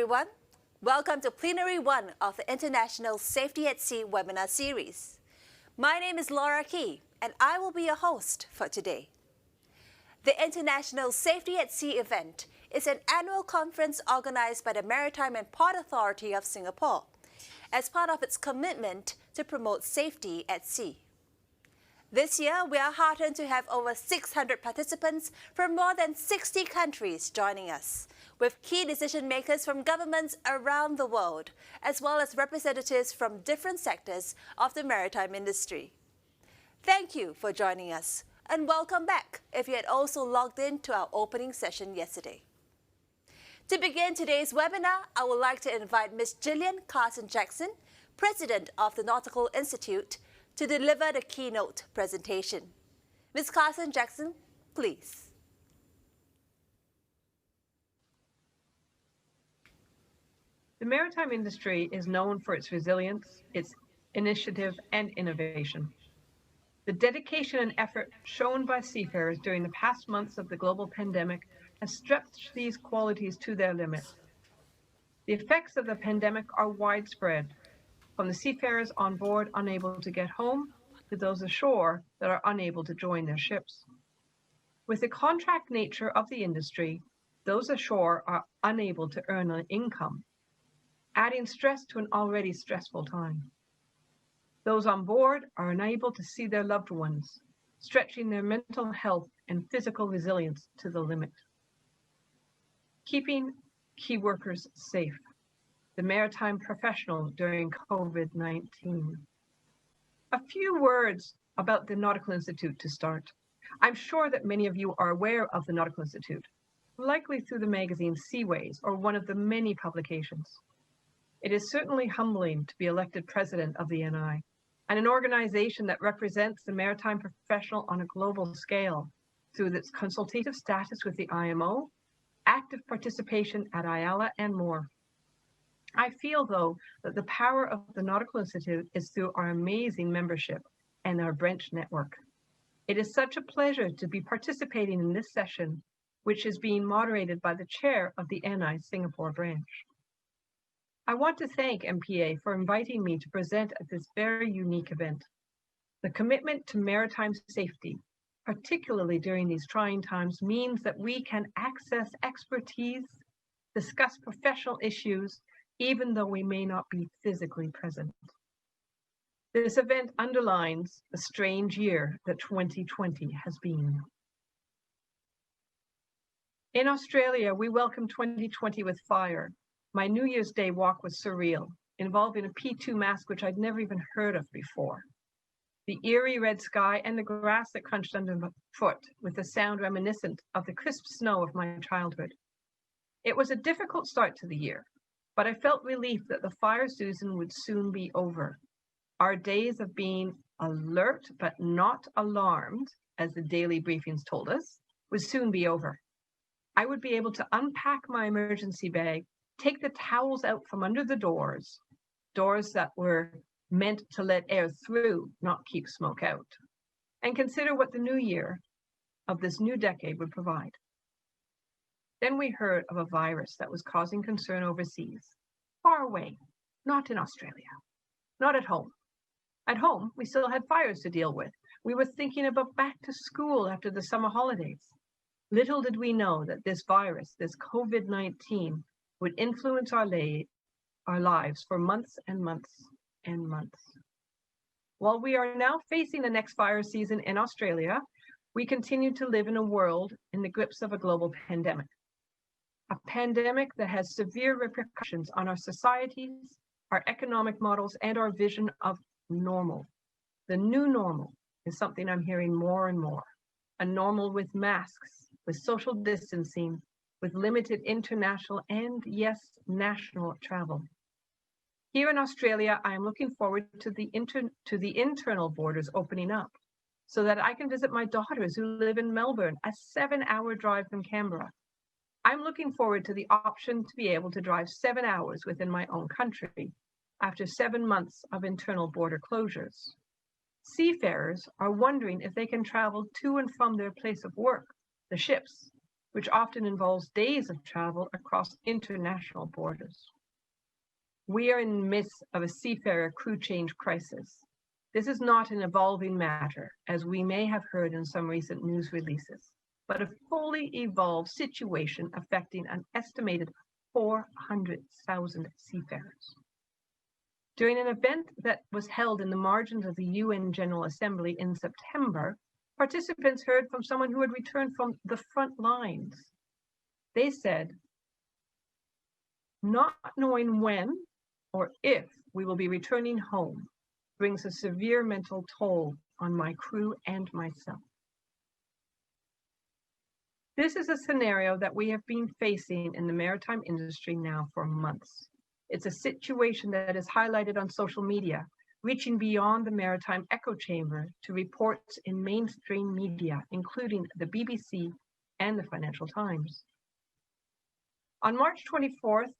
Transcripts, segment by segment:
everyone. Welcome to Plenary 1 of the International Safety at Sea webinar series. My name is Laura Key, and I will be your host for today. The International Safety at Sea event is an annual conference organized by the Maritime and Port Authority of Singapore as part of its commitment to promote safety at sea. This year, we are heartened to have over 600 participants from more than 60 countries joining us, with key decision makers from governments around the world, as well as representatives from different sectors of the maritime industry. Thank you for joining us, and welcome back if you had also logged in to our opening session yesterday. To begin today's webinar, I would like to invite Ms. Gillian Carson-Jackson, President of the Nautical Institute, to deliver the keynote presentation. Ms. Carson-Jackson, please. The maritime industry is known for its resilience, its initiative, and innovation. The dedication and effort shown by seafarers during the past months of the global pandemic has stretched these qualities to their limit. The effects of the pandemic are widespread, from the seafarers on board unable to get home to those ashore that are unable to join their ships. With the contract nature of the industry, those ashore are unable to earn an income, adding stress to an already stressful time. Those on board are unable to see their loved ones, stretching their mental health and physical resilience to the limit. Keeping key workers safe. The maritime professional during COVID-19. A few words about the Nautical Institute to start. I'm sure that many of you are aware of the Nautical Institute, likely through the magazine Seaways or one of the many publications. It is certainly humbling to be elected president of the NI, and an organization that represents the maritime professional on a global scale through its consultative status with the IMO, active participation at IALA, and more. I feel, though, that the power of the Nautical Institute is through our amazing membership and our branch network. It is such a pleasure to be participating in this session, which is being moderated by the chair of the NI Singapore branch. I want to thank MPA for inviting me to present at this very unique event. The commitment to maritime safety, particularly during these trying times, means that we can access expertise, discuss professional issues, even though we may not be physically present. This event underlines the strange year that 2020 has been. In Australia, we welcomed 2020 with fire. My New Year's Day walk was surreal, involving a P2 mask which I'd never even heard of before. The eerie red sky and the grass that crunched underfoot with a sound reminiscent of the crisp snow of my childhood. It was a difficult start to the year, but I felt relief that the fire season would soon be over. Our days of being alert but not alarmed, as the daily briefings told us, would soon be over. I would be able to unpack my emergency bag, take the towels out from under the doors that were meant to let air through, not keep smoke out, and consider what the new year of this new decade would provide. Then we heard of a virus that was causing concern overseas, far away, not in Australia, not at home. At home, we still had fires to deal with. We were thinking about back to school after the summer holidays. Little did we know that this virus, this COVID-19, would influence our lives for months and months and months. While we are now facing the next fire season in Australia, we continue to live in a world in the grips of a global pandemic. A pandemic that has severe repercussions on our societies, our economic models, and our vision of normal. The new normal is something I'm hearing more and more. A normal with masks, with social distancing, with limited international and, yes, national travel. Here in Australia, I am looking forward to the internal borders opening up so that I can visit my daughters who live in Melbourne, a 7-hour drive from Canberra. I'm looking forward to the option to be able to drive 7 hours within my own country after 7 months of internal border closures. Seafarers are wondering if they can travel to and from their place of work, the ships, which often involves days of travel across international borders. We are in the midst of a seafarer crew change crisis. This is not an evolving matter, as we may have heard in some recent news releases, but a fully evolved situation affecting an estimated 400,000 seafarers. During an event that was held in the margins of the UN General Assembly in September, participants heard from someone who had returned from the front lines. They said, "Not knowing when or if we will be returning home brings a severe mental toll on my crew and myself." This is a scenario that we have been facing in the maritime industry now for months. It's a situation that is highlighted on social media, reaching beyond the maritime echo chamber to reports in mainstream media, including the BBC and the Financial Times. On March 24th,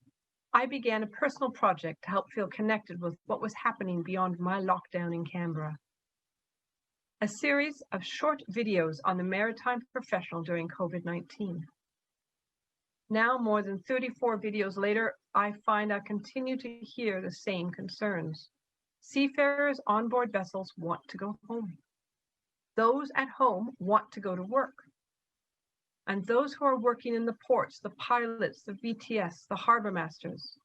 I began a personal project to help feel connected with what was happening beyond my lockdown in Canberra. A series of short videos on the maritime professional during COVID-19. Now, more than 34 videos later, I find I continue to hear the same concerns. Seafarers on board vessels want to go home. Those at home want to go to work. And those who are working in the ports, the pilots, the VTS, the harbor masters,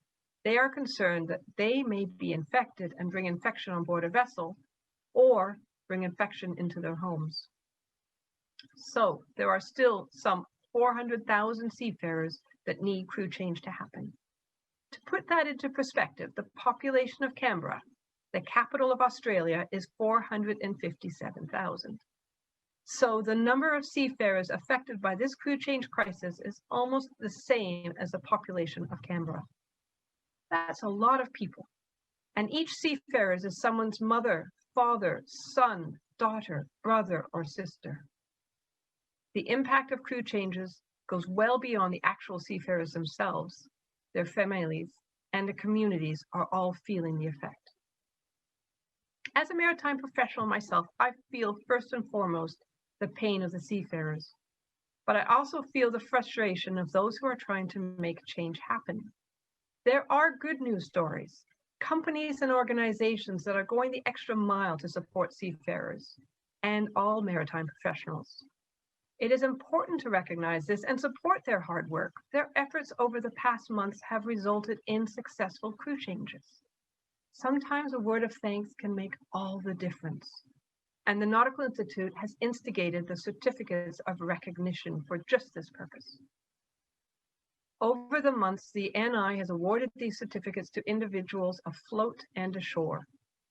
they are concerned that they may be infected and bring infection on board a vessel, or bring infection into their homes. So there are still some 400,000 seafarers that need crew change to happen. To put that into perspective, the population of Canberra, the capital of Australia, is 457,000. So the number of seafarers affected by this crew change crisis is almost the same as the population of Canberra. That's a lot of people. And each seafarer is someone's mother, father, son, daughter, brother, or sister. The impact of crew changes goes well beyond the actual seafarers themselves. Their families and the communities are all feeling the effect. As a maritime professional myself, I feel first and foremost the pain of the seafarers, but I also feel the frustration of those who are trying to make change happen. There are good news stories, companies and organizations that are going the extra mile to support seafarers and all maritime professionals. It is important to recognize this and support their hard work. Their efforts over the past months have resulted in successful crew changes. Sometimes a word of thanks can make all the difference. And the Nautical Institute has instigated the certificates of recognition for just this purpose. Over the months, the NI has awarded these certificates to individuals afloat and ashore,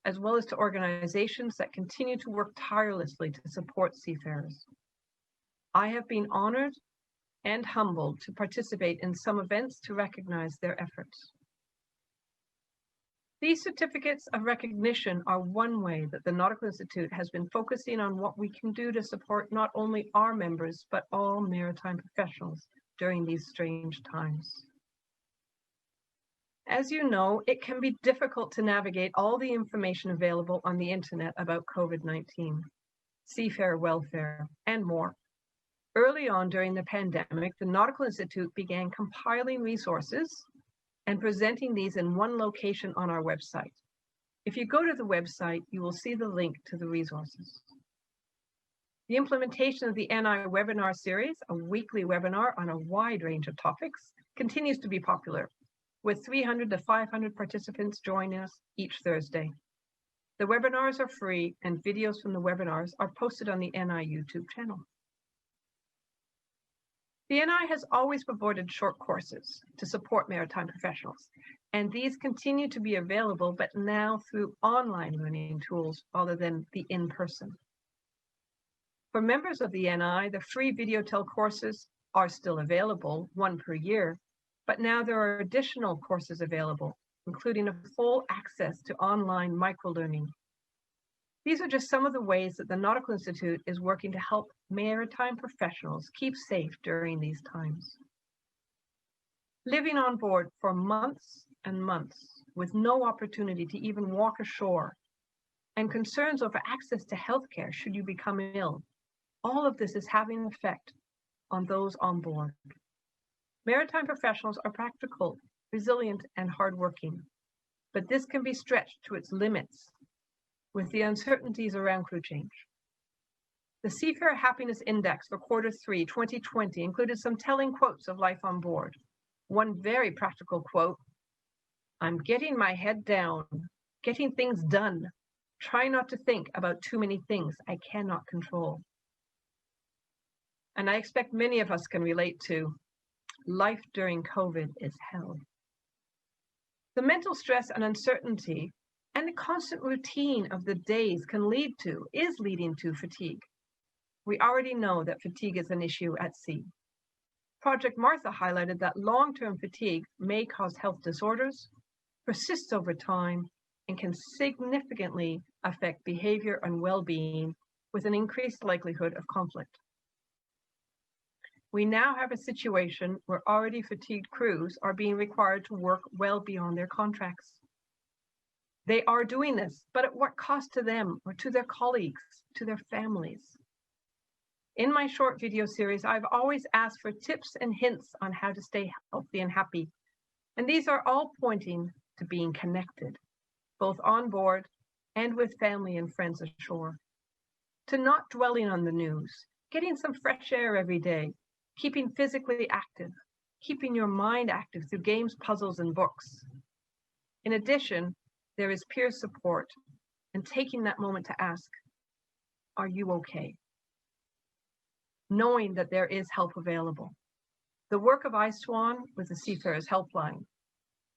as well as to organizations that continue to work tirelessly to support seafarers. I have been honored and humbled to participate in some events to recognize their efforts. These certificates of recognition are one way that the Nautical Institute has been focusing on what we can do to support not only our members, but all maritime professionals during these strange times. As you know, it can be difficult to navigate all the information available on the internet about COVID-19, seafarer welfare, and more. Early on during the pandemic, the Nautical Institute began compiling resources and presenting these in one location on our website. If you go to the website, you will see the link to the resources. The implementation of the NI webinar series, a weekly webinar on a wide range of topics, continues to be popular, with 300 to 500 participants joining us each Thursday. The webinars are free, and videos from the webinars are posted on the NI YouTube channel. The NI has always provided short courses to support maritime professionals, and these continue to be available, but now through online learning tools rather than the in-person. For members of the NI, the free VideoTel courses are still available, one per year, but now there are additional courses available, including a full access to online microlearning. These are just some of the ways that the Nautical Institute is working to help maritime professionals keep safe during these times. Living on board for months and months with no opportunity to even walk ashore, and concerns over access to healthcare should you become ill, all of this is having an effect on those on board. Maritime professionals are practical, resilient, and hardworking, but this can be stretched to its limits with the uncertainties around crew change. The Seafarer Happiness Index for Q3 2020 included some telling quotes of life on board. One very practical quote, "I'm getting my head down, getting things done, try not to think about too many things I cannot control." And I expect many of us can relate to, life during COVID is hell. The mental stress and uncertainty and the constant routine of the days is leading to fatigue. We already know that fatigue is an issue at sea. Project Martha highlighted that long-term fatigue may cause health disorders, persists over time, and can significantly affect behavior and well-being with an increased likelihood of conflict. We now have a situation where already fatigued crews are being required to work well beyond their contracts. They are doing this, but at what cost to them or to their colleagues, to their families? In my short video series, I've always asked for tips and hints on how to stay healthy and happy. And these are all pointing to being connected, both on board and with family and friends ashore. To not dwelling on the news, getting some fresh air every day, keeping physically active, keeping your mind active through games, puzzles, and books. In addition, there is peer support and taking that moment to ask, are you okay? Knowing that there is help available. The work of iSwan with the Seafarers Helpline,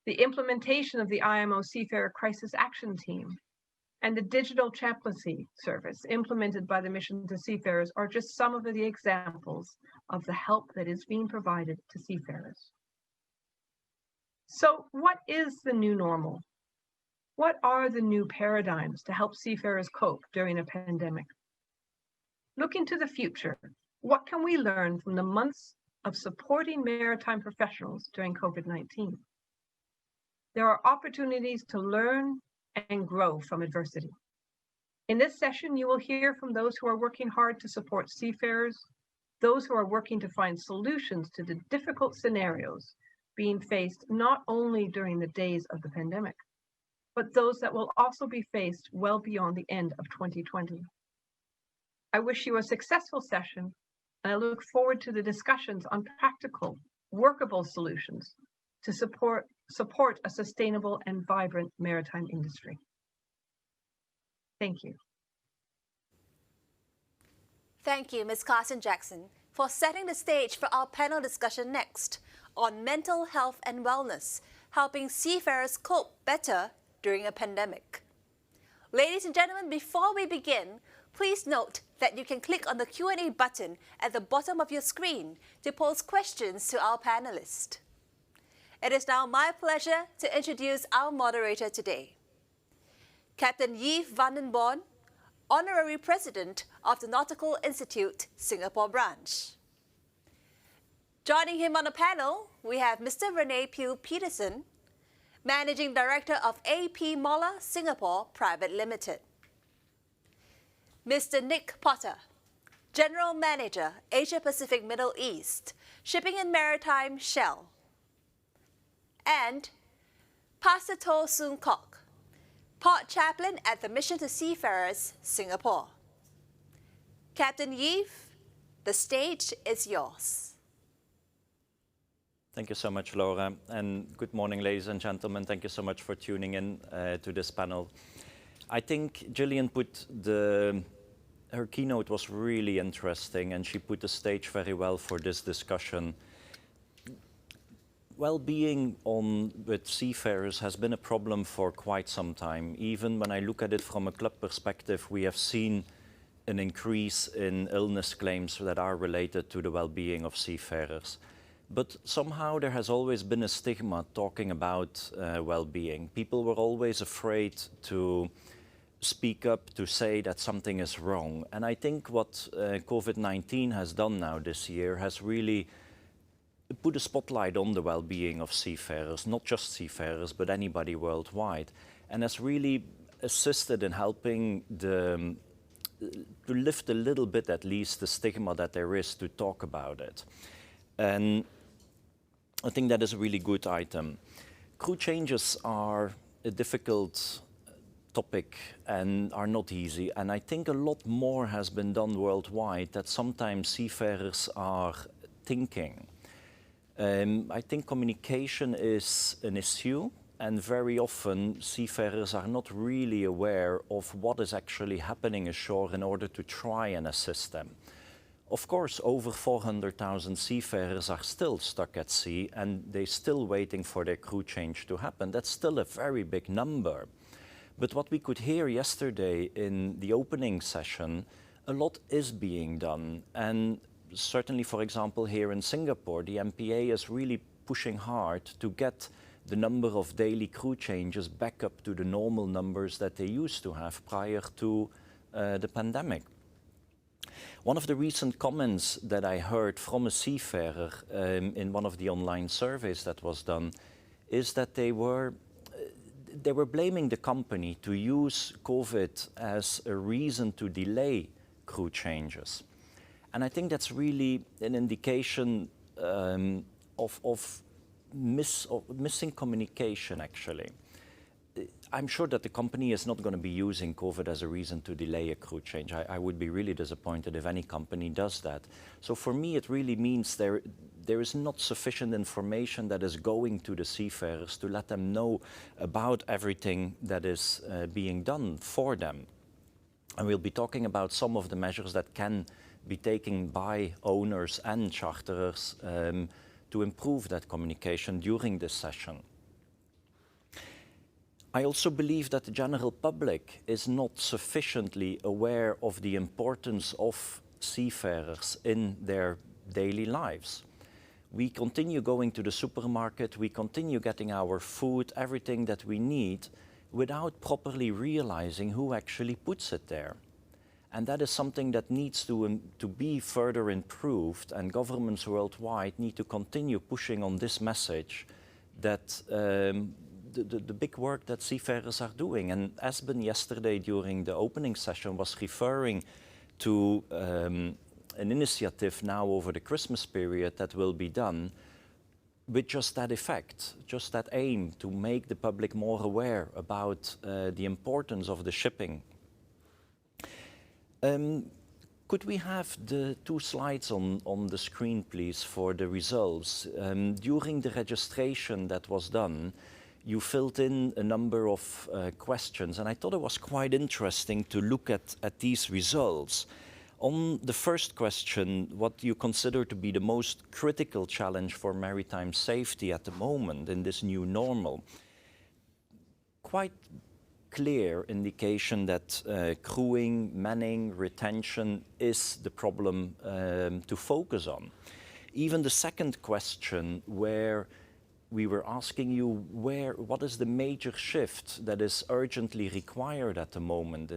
the implementation of the IMO Seafarer Crisis Action Team, and the digital chaplaincy service implemented by the Mission to Seafarers are just some of the examples of the help that is being provided to seafarers. So what is the new normal? What are the new paradigms to help seafarers cope during a pandemic? Looking to the future, what can we learn from the months of supporting maritime professionals during COVID-19? There are opportunities to learn and grow from adversity. In this session, you will hear from those who are working hard to support seafarers, those who are working to find solutions to the difficult scenarios being faced not only during the days of the pandemic, but those that will also be faced well beyond the end of 2020. I wish you a successful session, and I look forward to the discussions on practical, workable solutions to support a sustainable and vibrant maritime industry. Thank you. Thank you, Ms. Carson Jackson, for setting the stage for our panel discussion next on mental health and wellness, helping seafarers cope better during a pandemic. Ladies and gentlemen, before we begin, please note that you can click on the Q&A button at the bottom of your screen to pose questions to our panelists. It is now my pleasure to introduce our moderator today, Captain Yves van den Born, Honorary President of the Nautical Institute, Singapore Branch. Joining him on the panel, we have Mr. Rene Pugh Peterson, Managing Director of AP Moller Singapore Private Limited. Mr. Nick Potter, General Manager, Asia Pacific Middle East, Shipping and Maritime, Shell. And Pastor To Soon Kok, Port Chaplain at the Mission to Seafarers, Singapore. Captain Yves, the stage is yours. Thank you so much, Laura, and good morning, ladies and gentlemen. Thank you so much for tuning in to this panel. I think Gillian put her keynote was really interesting, and she put the stage very well for this discussion. Well-being with seafarers has been a problem for quite some time. Even when I look at it from a club perspective, we have seen an increase in illness claims that are related to the well-being of seafarers. But somehow there has always been a stigma talking about well-being. People were always afraid to speak up, to say that something is wrong. And I think what COVID-19 has done now this year has really put a spotlight on the well-being of seafarers, not just seafarers, but anybody worldwide, and has really assisted in helping the to lift a little bit at least the stigma that there is to talk about it. And I think that is a really good item. Crew changes are a difficult topic and are not easy. And I think a lot more has been done worldwide that sometimes seafarers are thinking. I think communication is an issue, and very often seafarers are not really aware of what is actually happening ashore in order to try and assist them. Of course, over 400,000 seafarers are still stuck at sea and they're still waiting for their crew change to happen. That's still a very big number. But what we could hear yesterday in the opening session, a lot is being done. And certainly, for example, here in Singapore, the MPA is really pushing hard to get the number of daily crew changes back up to the normal numbers that they used to have prior to the pandemic. One of the recent comments that I heard from a seafarer in one of the online surveys that was done is that they were blaming the company to use COVID as a reason to delay crew changes. And I think that's really an indication of missing communication, actually. I'm sure that the company is not going to be using COVID as a reason to delay a crew change. I would be really disappointed if any company does that. So for me, it really means there is not sufficient information that is going to the seafarers to let them know about everything that is being done for them. And we'll be talking about some of the measures that can be taken by owners and charterers to improve that communication during this session. I also believe that the general public is not sufficiently aware of the importance of seafarers in their daily lives. We continue going to the supermarket, we continue getting our food, everything that we need, without properly realizing who actually puts it there. And that is something that needs to be further improved, and governments worldwide need to continue pushing on this message that the big work that seafarers are doing. And Esben yesterday during the opening session was referring to an initiative now over the Christmas period that will be done with just that effect, just that aim to make the public more aware about the importance of the shipping. Could we have the 2 slides on the screen, please, for the results? During the registration that was done, you filled in a number of questions, and I thought it was quite interesting to look at these results. On the first question, what you consider to be the most critical challenge for maritime safety at the moment in this new normal, quite clear indication that crewing, manning, retention is the problem to focus on. Even the second question, where we were asking you what is the major shift that is urgently required at the moment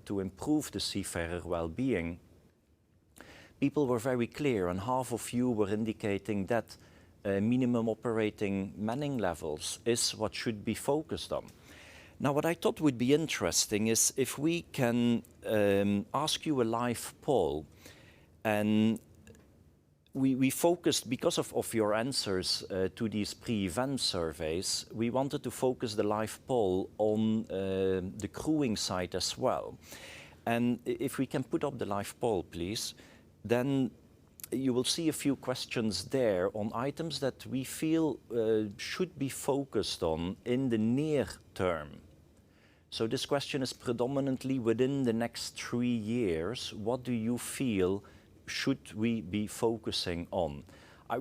to improve the seafarer well-being, people were very clear, and half of you were indicating that minimum operating manning levels is what should be focused on. Now, what I thought would be interesting is if we can ask you a live poll, and we focused, because of your answers to these pre-event surveys, we wanted to focus the live poll on the crewing side as well. And if we can put up the live poll, please, then you will see a few questions there on items that we feel should be focused on in the near term. So this question is predominantly within the next 3 years. What do you feel should we be focusing on?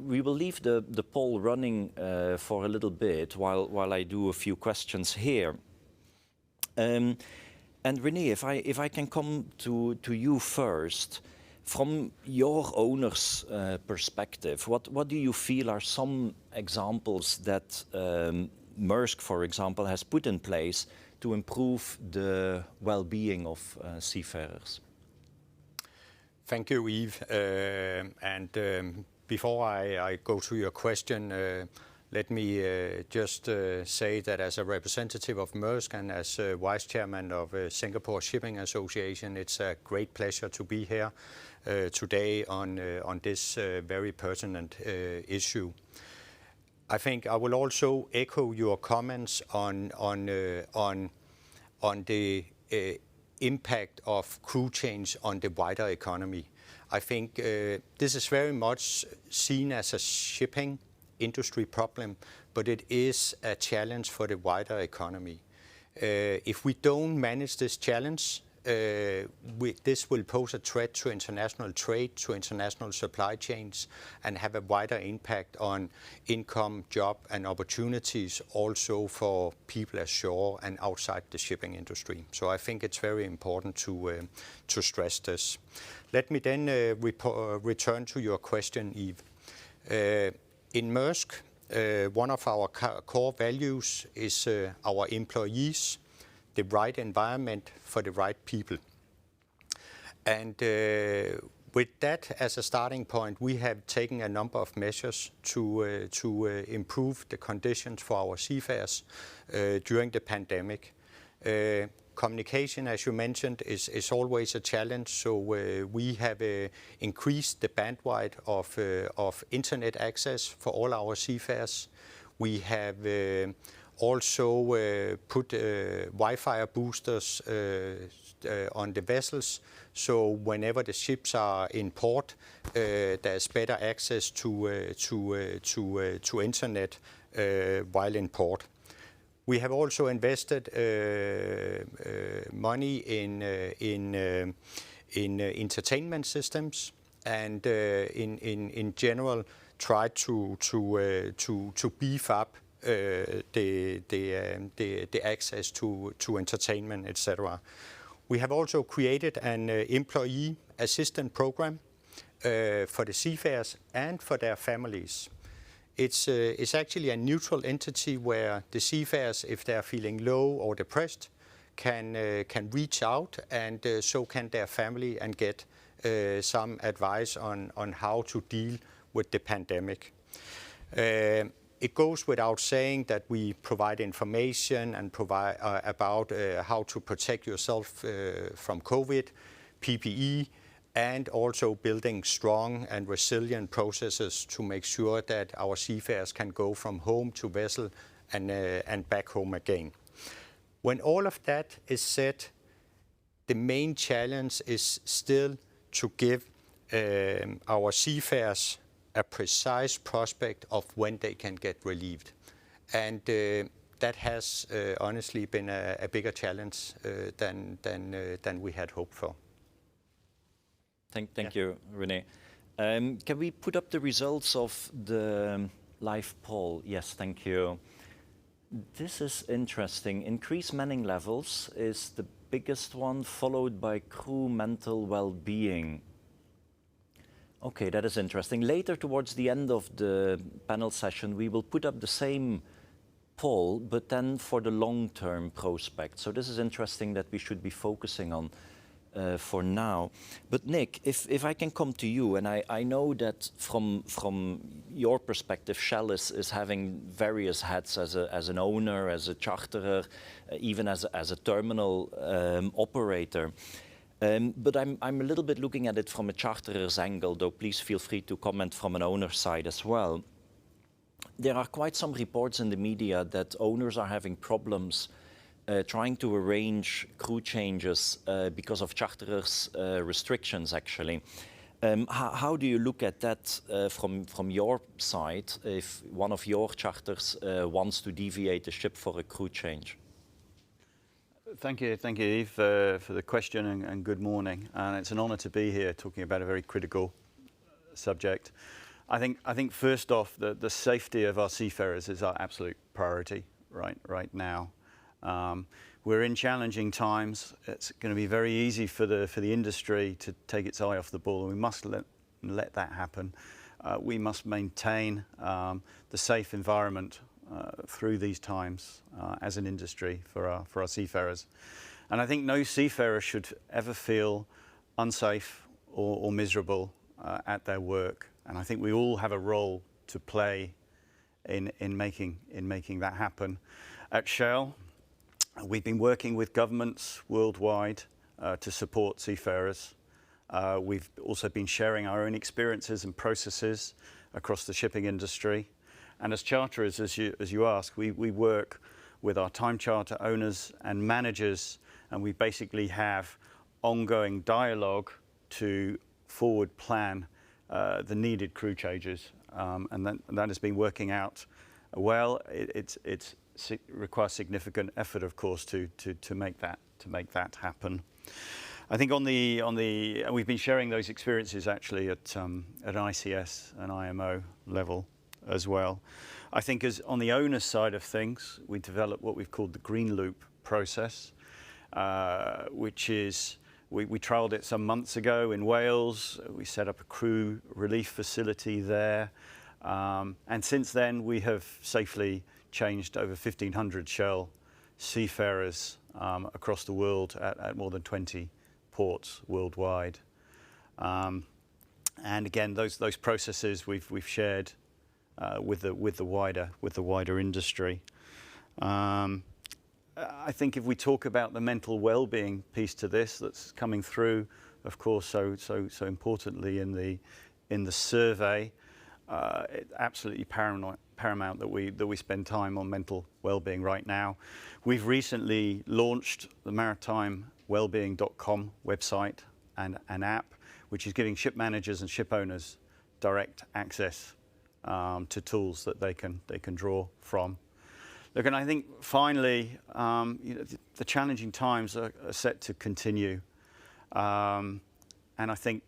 We will leave the poll running for a little bit while I do a few questions here. And René, if I can come to you first, from your owner's perspective, what do you feel are some examples that Maersk, for example, has put in place to improve the well-being of seafarers? Thank you, Yves. Before I go to your question, let me just say that as a representative of Maersk and as Vice Chairman of Singapore Shipping Association, it's a great pleasure to be here today on this very pertinent issue. I think I will also echo your comments on the impact of crew change on the wider economy. I think this is very much seen as a shipping industry problem, but it is a challenge for the wider economy. If we don't manage this challenge, this will pose a threat to international trade, to international supply chains, and have a wider impact on income, job, and opportunities also for people ashore and outside the shipping industry. So I think it's very important to stress this. Let me then return to your question, Eve. In Maersk, one of our core values is our employees, the right environment for the right people. And with that as a starting point, we have taken a number of measures to improve the conditions for our seafarers during the pandemic. Communication, as you mentioned, is always a challenge, so we have increased the bandwidth of internet access for all our seafarers. We have also put Wi-Fi boosters on the vessels, so whenever the ships are in port, there's better access to internet while in port. We have also invested money in entertainment systems, and in general tried to beef up the access to entertainment, etc. We have also created an employee assistance program for the seafarers and for their families. It's actually a neutral entity where the seafarers, if they're feeling low or depressed, can reach out, and so can their family, and get some advice on how to deal with the pandemic. It goes without saying that we provide information and provide about how to protect yourself from COVID, PPE, and also building strong and resilient processes to make sure that our seafarers can go from home to vessel and back home again. When all of that is said, the main challenge is still to give our seafarers a precise prospect of when they can get relieved. And that has honestly been a bigger challenge than we had hoped for. Thank you, René. Can we put up the results of the live poll? Yes, thank you. This is interesting. Increased manning levels is the biggest one, followed by crew mental well-being. Okay, that is interesting. Later, towards the end of the panel session, we will put up the same poll, but then for the long-term prospect. So this is interesting that we should be focusing on for now. But Nick, if I can come to you, and I know that from your perspective, Shell is having various hats as an owner, as a charterer, even as a terminal operator. But I'm a little bit looking at it from a charterer's angle, though please feel free to comment from an owner's side as well. There are quite some reports in the media that owners are having problems trying to arrange crew changes because of charterers' restrictions, actually. How do you look at that from your side if one of your charters wants to deviate the ship for a crew change? Thank you, Yves, for the question, and good morning. And it's an honour to be here talking about a very critical subject. I think first off, the safety of our seafarers is our absolute priority right now. We're in challenging times. It's going to be very easy for the industry to take its eye off the ball, and we must let that happen. We must maintain the safe environment through these times as an industry for our seafarers. And I think no seafarer should ever feel unsafe or miserable at their work. And I think we all have a role to play in making that happen. At Shell, we've been working with governments worldwide to support seafarers. We've also been sharing our own experiences and processes across the shipping industry. And as charterers, as you ask, we work with our time charter owners and managers, and we basically have ongoing dialogue to forward plan the needed crew changes, and that has been working out well. It requires significant effort, of course, to make that happen. I think we've been sharing those experiences actually at an ICS and IMO level as well. I think as on the owner side of things, we developed what we've called the Green Loop process, which is, we trialled it some months ago in Wales. We set up a crew relief facility there. And since then, we have safely changed over 1,500 Shell seafarers across the world at more than 20 ports worldwide. And again, those processes we've shared with the wider industry. I think if we talk about the mental well-being piece to this, that's coming through, of course, so importantly in the survey, it's absolutely paramount that we spend time on mental well-being right now. We've recently launched the MaritimeWellbeing.com website and an app, which is giving ship managers and ship owners direct access to tools that they can draw from. Look, and I think finally, the challenging times are set to continue, and I think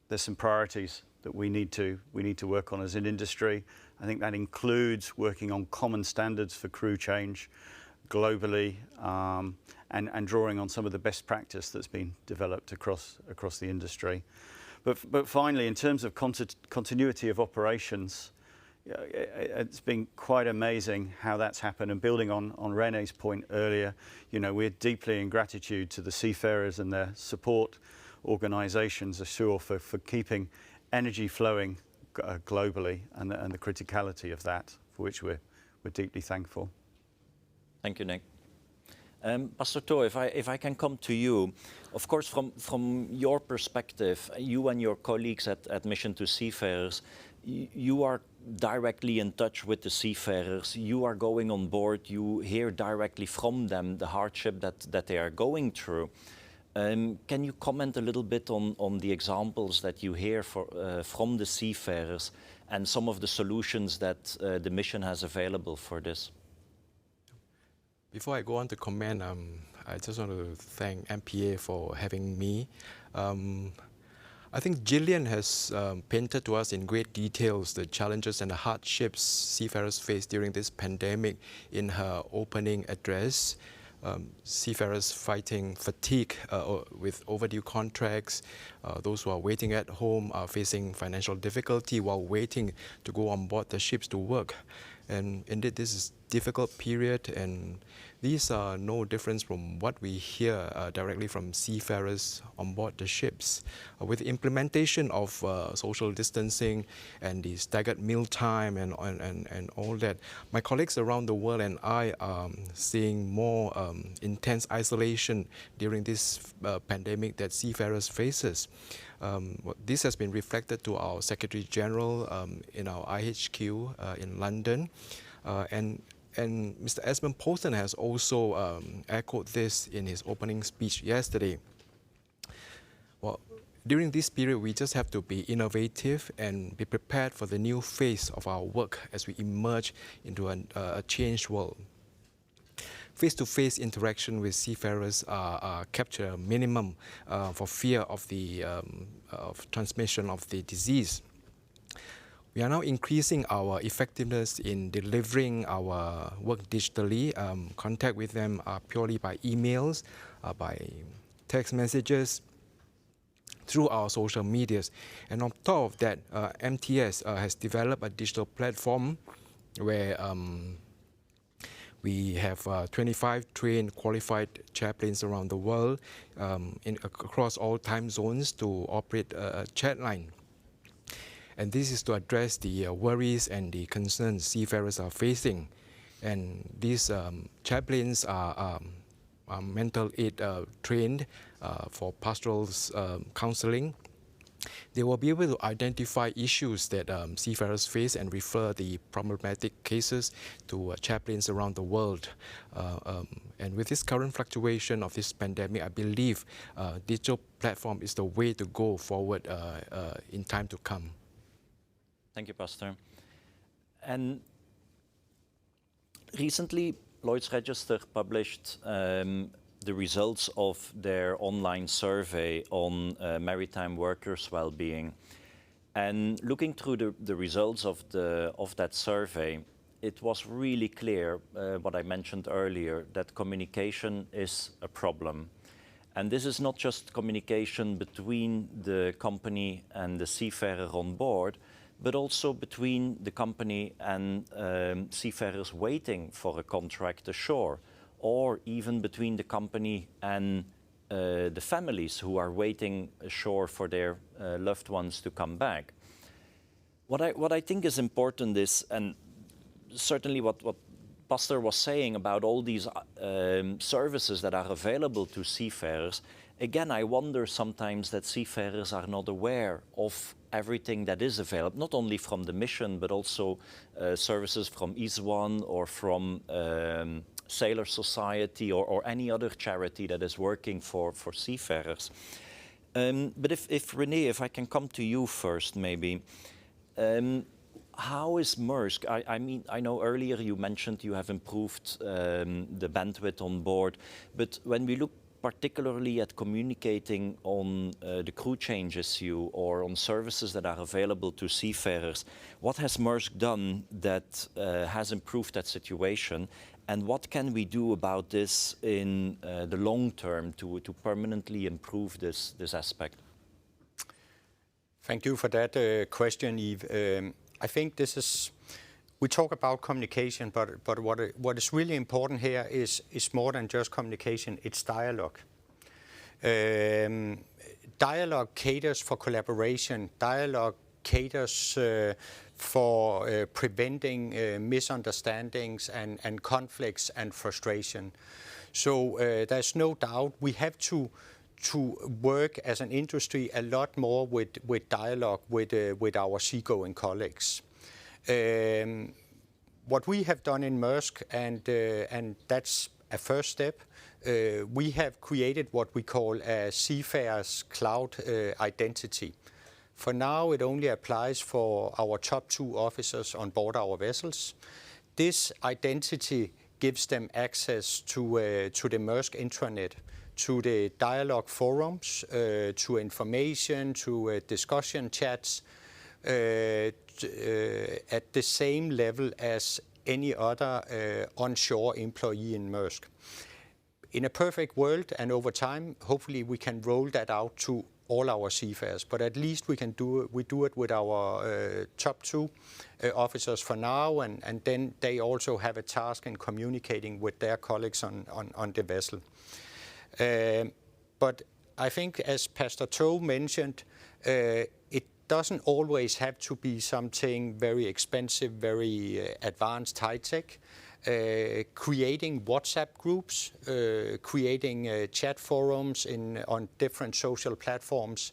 there's some priorities that we need to work on as an industry. I think that includes working on common standards for crew change globally, and drawing on some of the best practice that's been developed across the industry. But finally, in terms of continuity of operations, it's been quite amazing how that's happened. And building on René's point earlier, we're deeply in gratitude to the Seafarers and their support organisations ashore for keeping energy flowing globally, and the criticality of that, for which we're deeply thankful. Thank you, Nick. Pastor To, if I can come to you, of course, from your perspective, you and your colleagues at Mission to Seafarers, you are directly in touch with the seafarers. You are going on board. You hear directly from them the hardship that they are going through. Can you comment a little bit on the examples that you hear from the seafarers and some of the solutions that the mission has available for this? Before I go on to comment, I just want to thank MPA for having me. I think Gillian has painted to us in great details the challenges and the hardships seafarers face during this pandemic in her opening address. Seafarers fighting fatigue with overdue contracts. Those who are waiting at home are facing financial difficulty while waiting to go on board the ships to work. And indeed, this is a difficult period, and these are no different from what we hear directly from seafarers on board the ships. With the implementation of social distancing and the staggered meal time and all that, my colleagues around the world and I are seeing more intense isolation during this pandemic that seafarers faces. This has been reflected to our Secretary General in our IHQ in London, and Mr. Esmond Poston has also echoed this in his opening speech yesterday. Well, during this period, we just have to be innovative and be prepared for the new phase of our work as we emerge into a changed world. Face-to-face interaction with seafarers are kept to a minimum for fear of the transmission of the disease. We are now increasing our effectiveness in delivering our work digitally. Contact with them are purely by emails, by text messages, through our social medias. And on top of that, MTS has developed a digital platform where we have 25 trained, qualified chaplains around the world across all time zones to operate a chat line. And this is to address the worries and the concerns seafarers are facing. And these chaplains are mental aid trained for pastoral counseling. They will be able to identify issues that seafarers face and refer the problematic cases to chaplains around the world. And with this current fluctuation of this pandemic, I believe digital platform is the way to go forward in time to come. Thank you, Pastor. And recently, Lloyd's Register published the results of their online survey on maritime workers' well-being. And looking through the results of that survey, it was really clear, what I mentioned earlier, that communication is a problem. And this is not just communication between the company and the seafarer on board, but also between the company and seafarers waiting for a contract ashore, or even between the company and the families who are waiting ashore for their loved ones to come back. What I think is important is, and certainly what Pastor was saying about all these services that are available to seafarers, again, I wonder sometimes that seafarers are not aware of everything that is available, not only from the mission, but also services from ISWAN or from Sailor Society or any other charity that is working for seafarers. But if René, if I can come to you first, maybe. How is Maersk? I mean, I know earlier you mentioned you have improved the bandwidth on board, but when we look particularly at communicating on the crew change issue or on services that are available to seafarers, what has Maersk done that has improved that situation? And what can we do about this in the long term to permanently improve this aspect? Thank you for that question, Yves. I think this is, we talk about communication, but what is really important here is more than just communication, it's dialogue. Dialogue caters for collaboration, dialogue caters for preventing misunderstandings and conflicts and frustration. So there's no doubt we have to work as an industry a lot more with dialogue with our seagoing colleagues. What we have done in Maersk, and that's a first step, we have created what we call a Seafarers Cloud identity. For now, it only applies for our top 2 officers on board our vessels. This identity gives them access to the Maersk intranet, to the dialogue forums, to information, to discussion chats, at the same level as any other onshore employee in Maersk. In a perfect world and over time, hopefully we can roll that out to all our seafarers, but at least we do it with our top 2 officers for now, and then they also have a task in communicating with their colleagues on the vessel. But I think, as Pastor Toe mentioned, it doesn't always have to be something very expensive, very advanced, high-tech. Creating WhatsApp groups, creating chat forums on different social platforms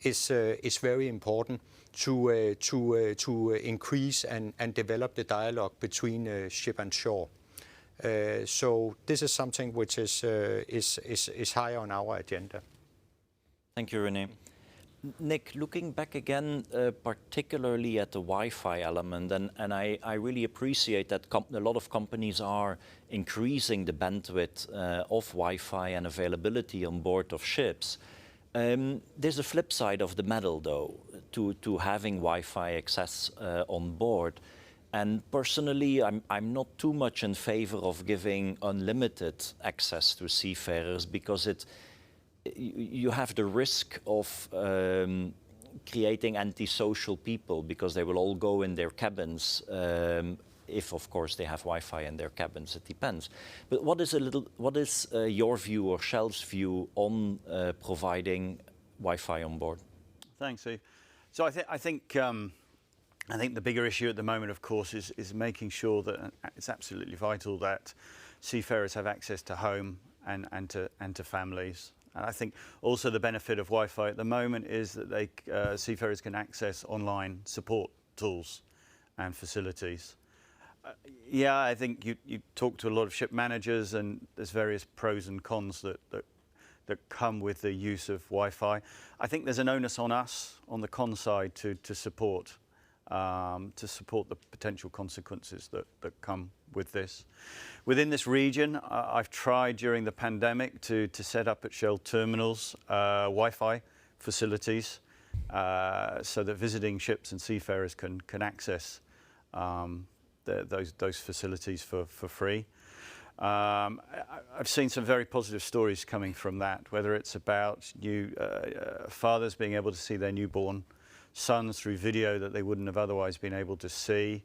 is very important to increase and develop the dialogue between ship and shore. So this is something which is high on our agenda. Thank you, René. Nick, looking back again, particularly at the Wi-Fi element, and I really appreciate that a lot of companies are increasing the bandwidth of Wi-Fi and availability on board of ships. There's a flip side of the medal, though, to having Wi-Fi access on board. And personally, I'm not too much in favor of giving unlimited access to seafarers, because you have the risk of creating antisocial people, because they will all go in their cabins, if of course they have Wi-Fi in their cabins. It depends. But what is your view or Shell's view on providing Wi-Fi on board? Thanks, Steve. So I think the bigger issue at the moment, of course, is making sure that it's absolutely vital that seafarers have access to home and to families. And I think also the benefit of Wi-Fi at the moment is that seafarers can access online support tools and facilities. Yeah, I think you talk to a lot of ship managers, and there's various pros and cons that come with the use of Wi-Fi. I think there's an onus on us, on the con side, to support the potential consequences that come with this. Within this region, I've tried during the pandemic to set up at Shell terminals Wi-Fi facilities so that visiting ships and seafarers can access those facilities for free. I've seen some very positive stories coming from that, whether it's about new fathers being able to see their newborn sons through video that they wouldn't have otherwise been able to see.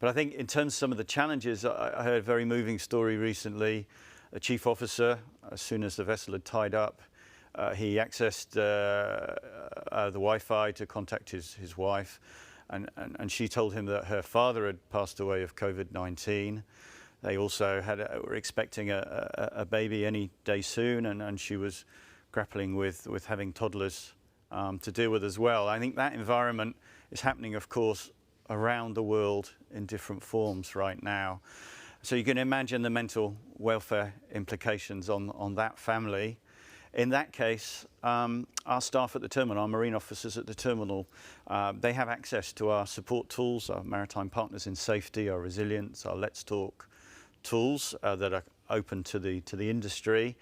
But I think in terms of some of the challenges, I heard a very moving story recently. A chief officer, as soon as the vessel had tied up, he accessed the Wi-Fi to contact his wife, and she told him that her father had passed away of COVID-19. They also were expecting a baby any day soon, and she was grappling with having toddlers to deal with as well. I think that environment is happening, of course, around the world in different forms right now. So you can imagine the mental welfare implications on that family. In that case, our staff at the terminal, our marine officers at the terminal, they have access to our support tools, our maritime partners in safety, our resilience, our Let's Talk tools that are open to the industry.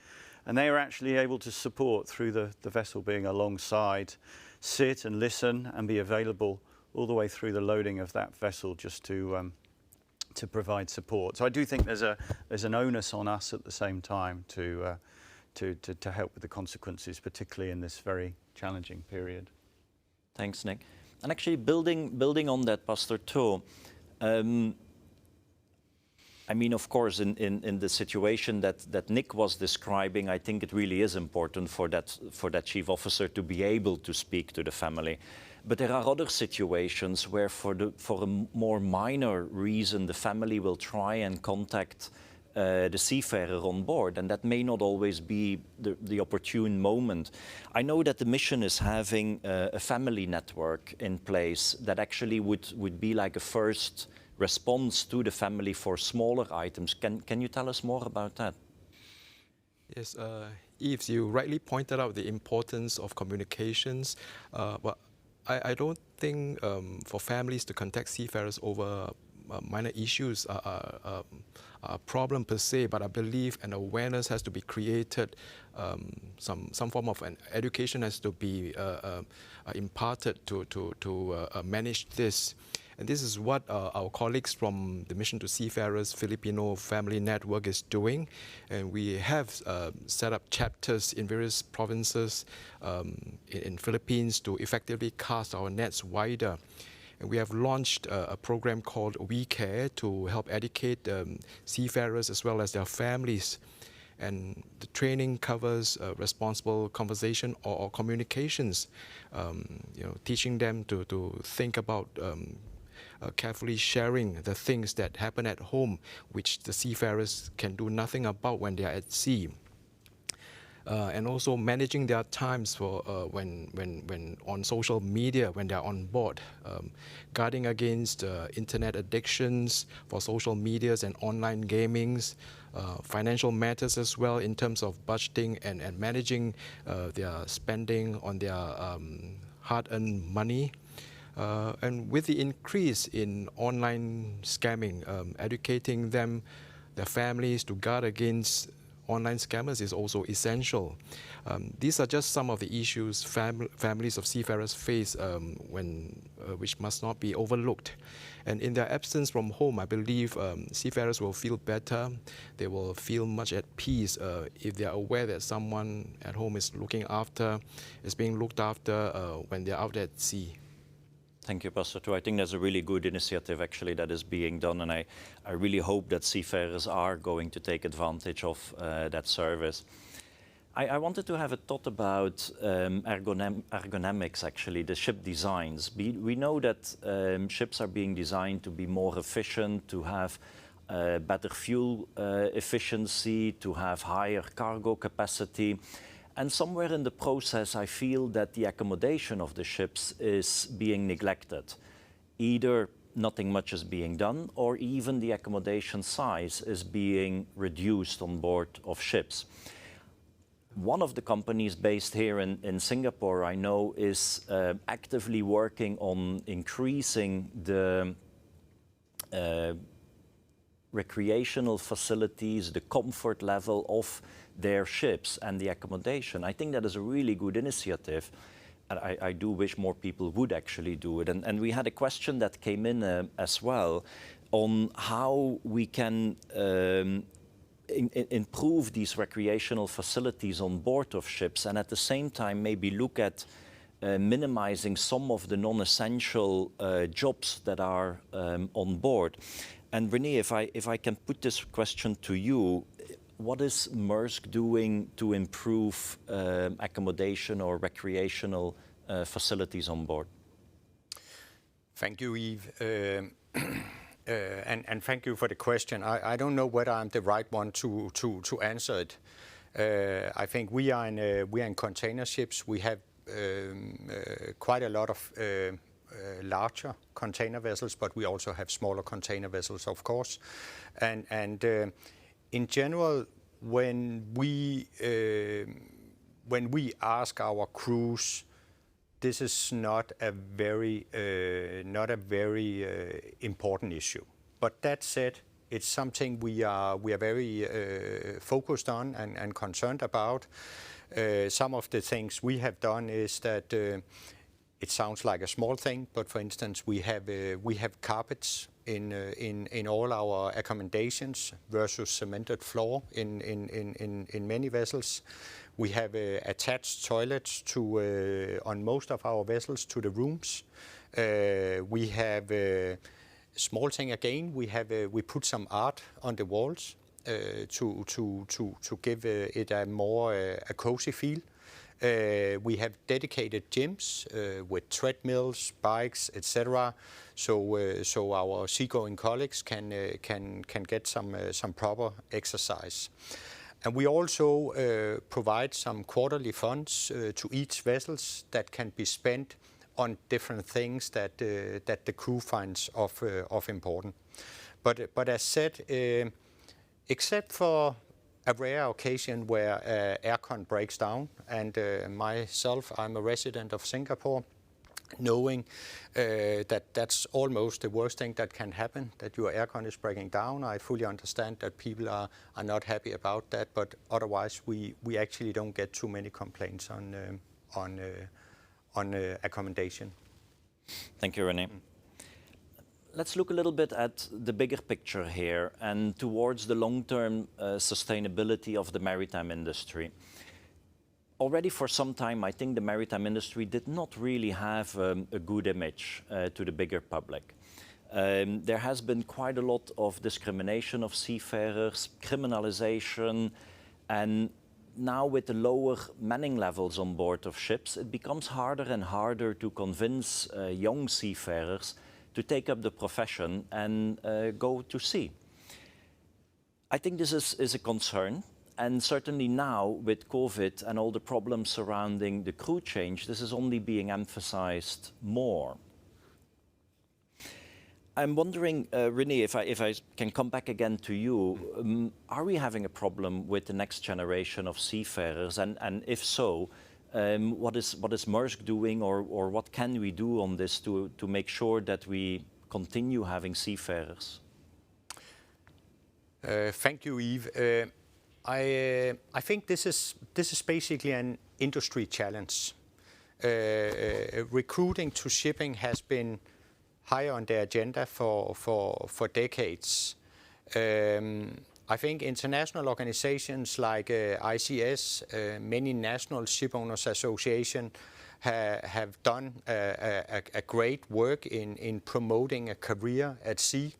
And they are actually able to support, through the vessel being alongside, sit and listen and be available all the way through the loading of that vessel, just to provide support. So I do think there's an onus on us at the same time to help with the consequences, particularly in this very challenging period. Thanks, Nick. And actually, building on that, Pastor To, I mean, of course, in the situation that Nick was describing, I think it really is important for that chief officer to be able to speak to the family. But there are other situations where, for a more minor reason, the family will try and contact the seafarer on board, and that may not always be the opportune moment. I know that the mission is having a family network in place that actually would be like a first response to the family for smaller items. Can you tell us more about that? Yes, Yves, you rightly pointed out the importance of communications. But I don't think for families to contact seafarers over minor issues are a problem per se, but I believe an awareness has to be created. Some form of an education has to be imparted to manage this. And this is what our colleagues from the Mission to Seafarers Filipino Family Network is doing. And we have set up chapters in various provinces in Philippines to effectively cast our nets wider. And we have launched a program called We Care to help educate seafarers as well as their families. And the training covers responsible conversation or communications, teaching them to think about carefully sharing the things that happen at home, which the seafarers can do nothing about when they are at sea. And also managing their times for when on social media, when they're on board, guarding against internet addictions for social medias and online gamings, financial matters as well in terms of budgeting and managing their spending on their hard-earned money. And with the increase in online scamming, educating them, their families to guard against online scammers is also essential. These are just some of the issues families of seafarers face which must not be overlooked. And in their absence from home, I believe seafarers will feel better. They will feel much at peace if they are aware that someone at home is being looked after when they're out at sea. Thank you, Pastor Tu. I think that's a really good initiative actually that is being done, and I really hope that seafarers are going to take advantage of that service. I wanted to have a thought about ergonomics, actually, the ship designs. We know that ships are being designed to be more efficient, to have better fuel efficiency, to have higher cargo capacity. And somewhere in the process, I feel that the accommodation of the ships is being neglected. Either nothing much is being done, or even the accommodation size is being reduced on board of ships. One of the companies based here in Singapore, I know, is actively working on increasing the recreational facilities, the comfort level of their ships and the accommodation. I think that is a really good initiative. And I do wish more people would actually do it. And we had a question that came in as well on how we can improve these recreational facilities on board of ships, and at the same time maybe look at minimizing some of the non-essential jobs that are on board. And René, if I can put this question to you, what is Maersk doing to improve accommodation or recreational facilities on board? Thank you, Yves. And thank you for the question. I don't know whether I'm the right one to answer it. I think we are in container ships. We have quite a lot of larger container vessels, but we also have smaller container vessels, of course. And in general, when we ask our crews, this is not a very important issue. But that said, it's something we are very focused on and concerned about. Some of the things we have done is that it sounds like a small thing, but for instance, we have carpets in all our accommodations versus cemented floor in many vessels. We have attached toilets on most of our vessels to the rooms. We have small thing again. We put some art on the walls to give it a more a cozy feel. We have dedicated gyms with treadmills, bikes, etc. So our seagoing colleagues can get some proper exercise. And we also provide some quarterly funds to each vessels that can be spent on different things that the crew finds of important. But as said, except for a rare occasion where aircon breaks down, and myself, I'm a resident of Singapore, knowing that that's almost the worst thing that can happen, that your aircon is breaking down. I fully understand that people are not happy about that, but otherwise we actually don't get too many complaints on accommodation. Thank you, René. Let's look a little bit at the bigger picture here and towards the long-term sustainability of the maritime industry. Already for some time, I think the maritime industry did not really have a good image to the bigger public. There has been quite a lot of discrimination of seafarers, criminalization, and now with the lower manning levels on board of ships, it becomes harder and harder to convince young seafarers to take up the profession and go to sea. I think this is a concern. And certainly now, with COVID and all the problems surrounding the crew change, this is only being emphasized more. I'm wondering, René, if I can come back again to you, are we having a problem with the next generation of seafarers? And if so, what is Maersk doing, or what can we do on this to make sure that we continue having seafarers? Thank you, Yves. I think this is basically an industry challenge. Recruiting to shipping has been high on the agenda for decades. I think international organizations like ICS, many national ship owners associations have done a great work in promoting a career at sea.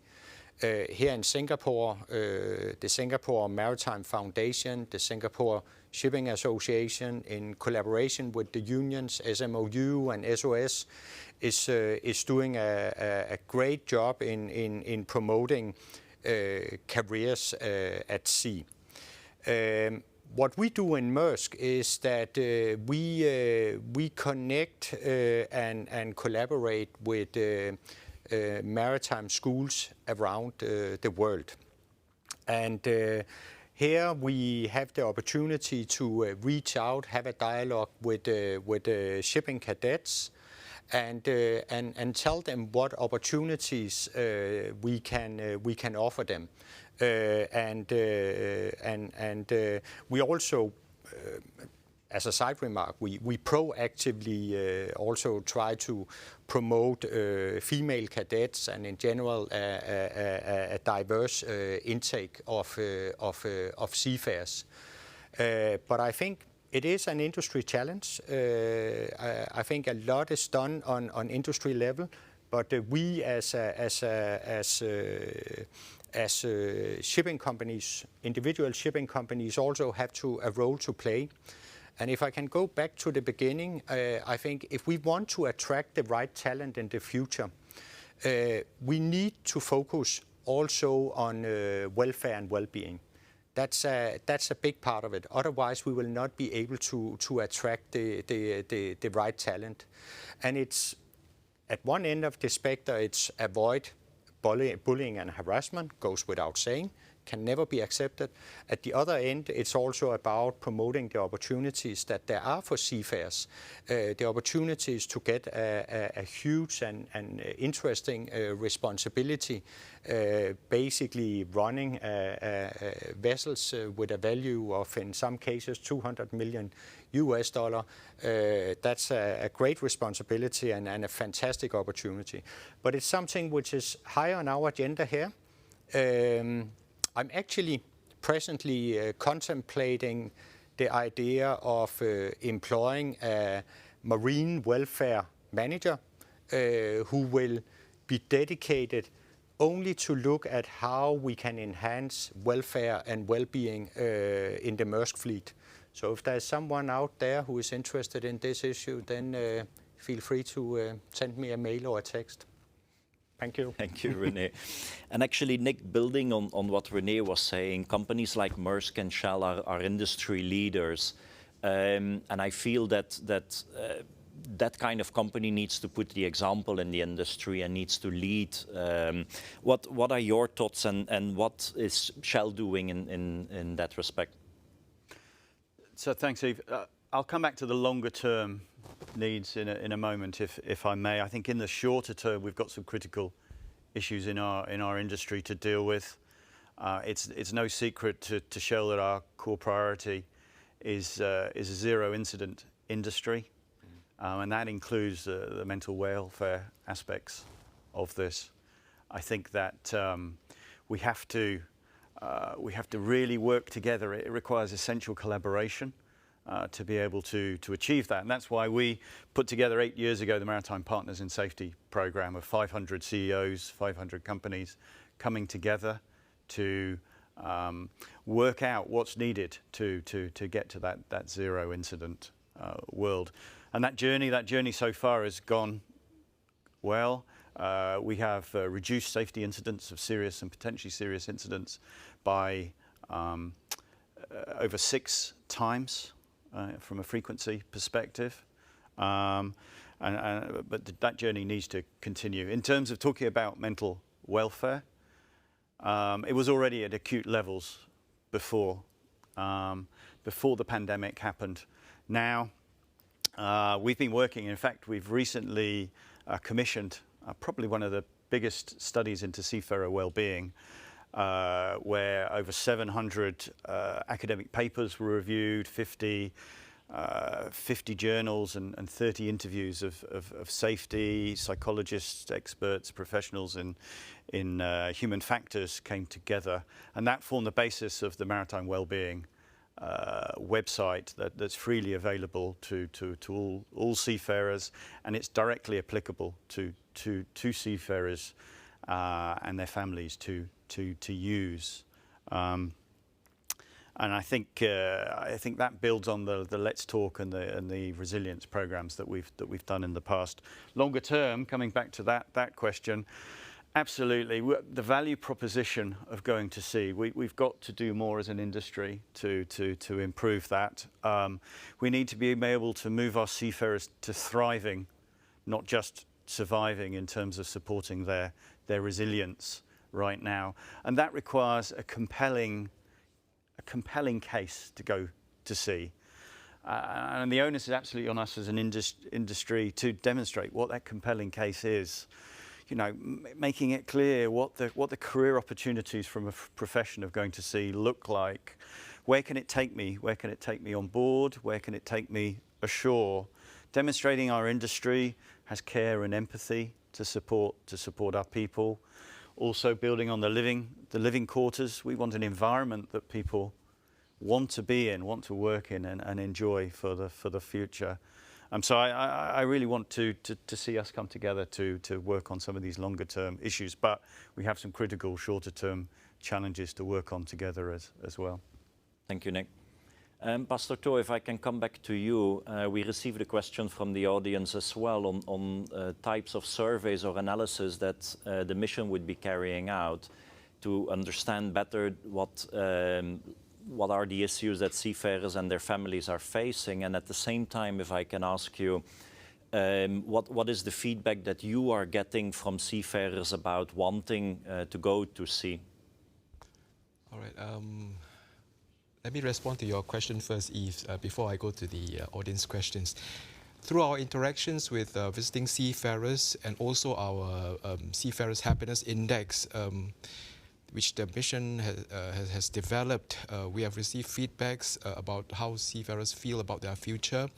Here in Singapore, the Singapore Maritime Foundation, the Singapore Shipping Association, in collaboration with the unions SMOU and SOS, is doing a great job in promoting careers at sea. What we do in Maersk is that we connect and collaborate with maritime schools around the world. And here we have the opportunity to reach out, have a dialogue with shipping cadets, and tell them what opportunities we can offer them. We also, as a side remark, we proactively also try to promote female cadets and in general a diverse intake of seafarers. But I think it is an industry challenge. I think a lot is done on industry level, but we as shipping companies, individual shipping companies, also have a role to play. And if I can go back to the beginning, I think if we want to attract the right talent in the future, we need to focus also on welfare and well-being. That's a big part of it. Otherwise, we will not be able to attract the right talent. And it's at one end of the spectrum, it's avoid bullying and harassment, goes without saying, can never be accepted. At the other end, it's also about promoting the opportunities that there are for seafarers, the opportunities to get a huge and interesting responsibility, basically running vessels with a value of, in some cases, $200 million. That's a great responsibility and a fantastic opportunity. But it's something which is high on our agenda here. I'm actually presently contemplating the idea of employing a marine welfare manager who will be dedicated only to look at how we can enhance welfare and well-being in the Maersk fleet. So if there's someone out there who is interested in this issue, then feel free to send me a mail or a text. Thank you. Thank you, René. And actually, Nick, building on what René was saying, companies like Maersk and Shell are industry leaders. And I feel that kind of company needs to put the example in the industry and needs to lead. What are your thoughts and what is Shell doing in that respect? So thanks, Yves. I'll come back to the longer term needs in a moment, if I may. I think in the shorter term, we've got some critical issues in our industry to deal with. It's no secret to Shell that our core priority is a zero incident industry, and that includes the mental welfare aspects of this. I think that we have to really work together. It requires essential collaboration to be able to achieve that. And that's why we put together 8 years ago the Maritime Partners in Safety program of 500 CEOs, 500 companies coming together to work out what's needed to get to that zero incident world. And that journey so far has gone well. We have reduced safety incidents of serious and potentially serious incidents by over 6 times. From a frequency perspective, but that journey needs to continue. In terms of talking about mental welfare, it was already at acute levels before the pandemic happened. Now, we've been working, in fact, we've recently commissioned probably one of the biggest studies into seafarer well-being, where over 700 academic papers were reviewed, 50 journals and 30 interviews of safety, psychologists, experts, professionals in human factors came together. And that formed the basis of the Maritime Wellbeing website that's freely available to all seafarers, and it's directly applicable to seafarers and their families to use. And I think that builds on the Let's Talk and the resilience programs that we've done in the past. Longer term, coming back to that question, absolutely, the value proposition of going to sea, we've got to do more as an industry to improve that. We need to be able to move our seafarers to thriving, not just surviving in terms of supporting their resilience right now, and that requires a compelling case to go to sea. And the onus is absolutely on us as an industry to demonstrate what that compelling case is. You know, making it clear what the career opportunities from a profession of going to sea look like. Where can it take me? Where can it take me on board? Where can it take me ashore? Demonstrating our industry has care and empathy to support our people. Also building on the living quarters. We want an environment that people want to be in, want to work in, and enjoy for the future. So I really want to see us come together to work on some of these longer term issues, but we have some critical shorter term challenges to work on together as well. Thank you, Nick. Pastor To, if I can come back to you, we received a question from the audience as well on types of surveys or analysis that the mission would be carrying out to understand better what are the issues that seafarers and their families are facing, and at the same time, if I can ask you, what is the feedback that you are getting from seafarers about wanting to go to sea? All right. Let me respond to your question first, Eve, before I go to the audience questions. Through our interactions with visiting seafarers and also our Seafarers Happiness Index, which the mission has developed, we have received feedbacks about how seafarers feel about their future.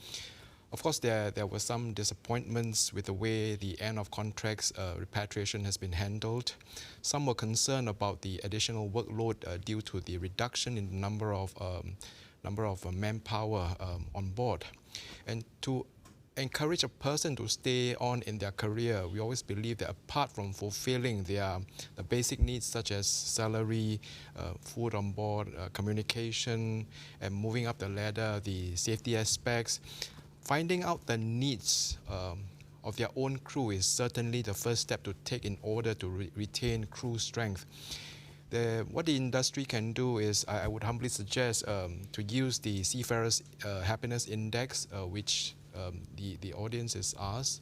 Of course, there were some disappointments with the way the end of contracts repatriation has been handled. Some were concerned about the additional workload due to the reduction in the number of manpower on board. And to encourage a person to stay on in their career, we always believe that apart from fulfilling the basic needs such as salary, food on board, communication, and moving up the ladder, the safety aspects, finding out the needs of their own crew is certainly the first step to take in order to retain crew strength. What the industry can do is, I would humbly suggest to use the Seafarers Happiness Index, which the audience is asked.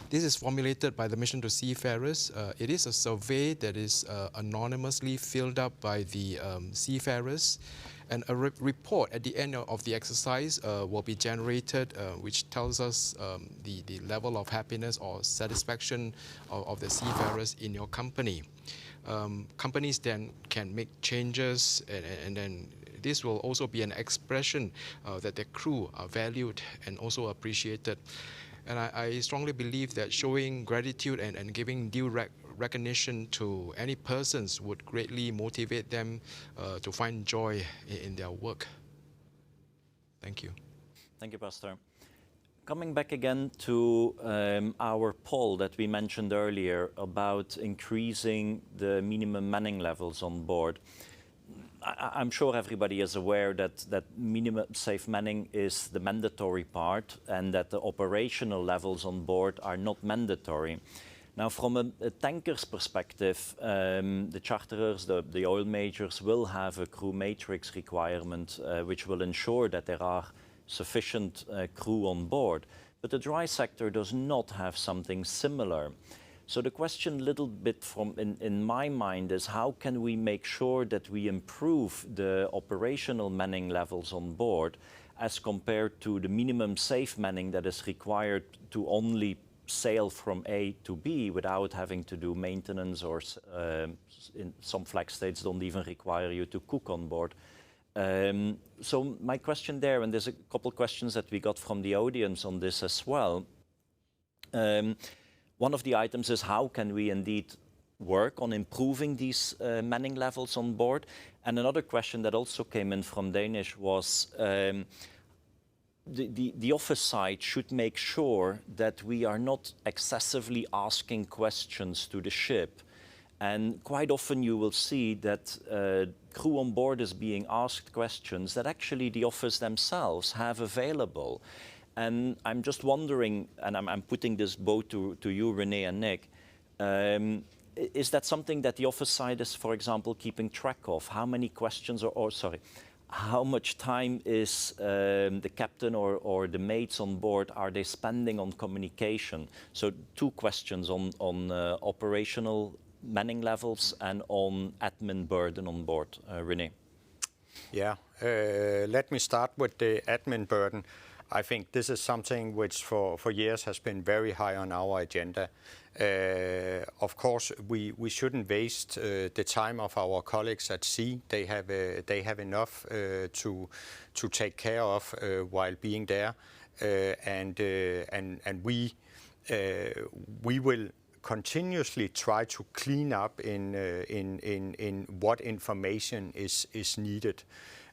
This is formulated by the Mission to Seafarers. It is a survey that is anonymously filled up by the seafarers, and a report at the end of the exercise will be generated, which tells us the level of happiness or satisfaction of the seafarers in your company. Companies then can make changes, and then this will also be an expression that the crew are valued and also appreciated. And I strongly believe that showing gratitude and giving due recognition to any persons would greatly motivate them to find joy in their work. Thank you. Thank you, Pastor. Coming back again to our poll that we mentioned earlier about increasing the minimum manning levels on board. I'm sure everybody is aware that minimum safe manning is the mandatory part and that the operational levels on board are not mandatory. Now, from a tanker's perspective, the charterers, the oil majors will have a crew matrix requirement which will ensure that there are sufficient crew on board. But the dry sector does not have something similar. So the question, little bit in my mind, is how can we make sure that we improve the operational manning levels on board as compared to the minimum safe manning that is required to only sail from A to B without having to do maintenance, or in some flag states don't even require you to cook on board. So my question there, and there's a couple questions that we got from the audience on this as well. One of the items is how can we indeed work on improving these manning levels on board? And another question that also came in from Danish was, the office side should make sure that we are not excessively asking questions to the ship. And quite often you will see that crew on board is being asked questions that actually the office themselves have available. And I'm just wondering, and I'm putting this both to you, Renee and Nick, is that something that the office side is, for example, keeping track of? How many questions, how much time is the captain or the mates on board, are they spending on communication? So 2 questions on operational manning levels and on admin burden on board. Renee? Yeah, let me start with the admin burden. I think this is something which for years has been very high on our agenda. Of course, we shouldn't waste the time of our colleagues at sea. They have enough to take care of while being there, and we will continuously try to clean up in what information is needed.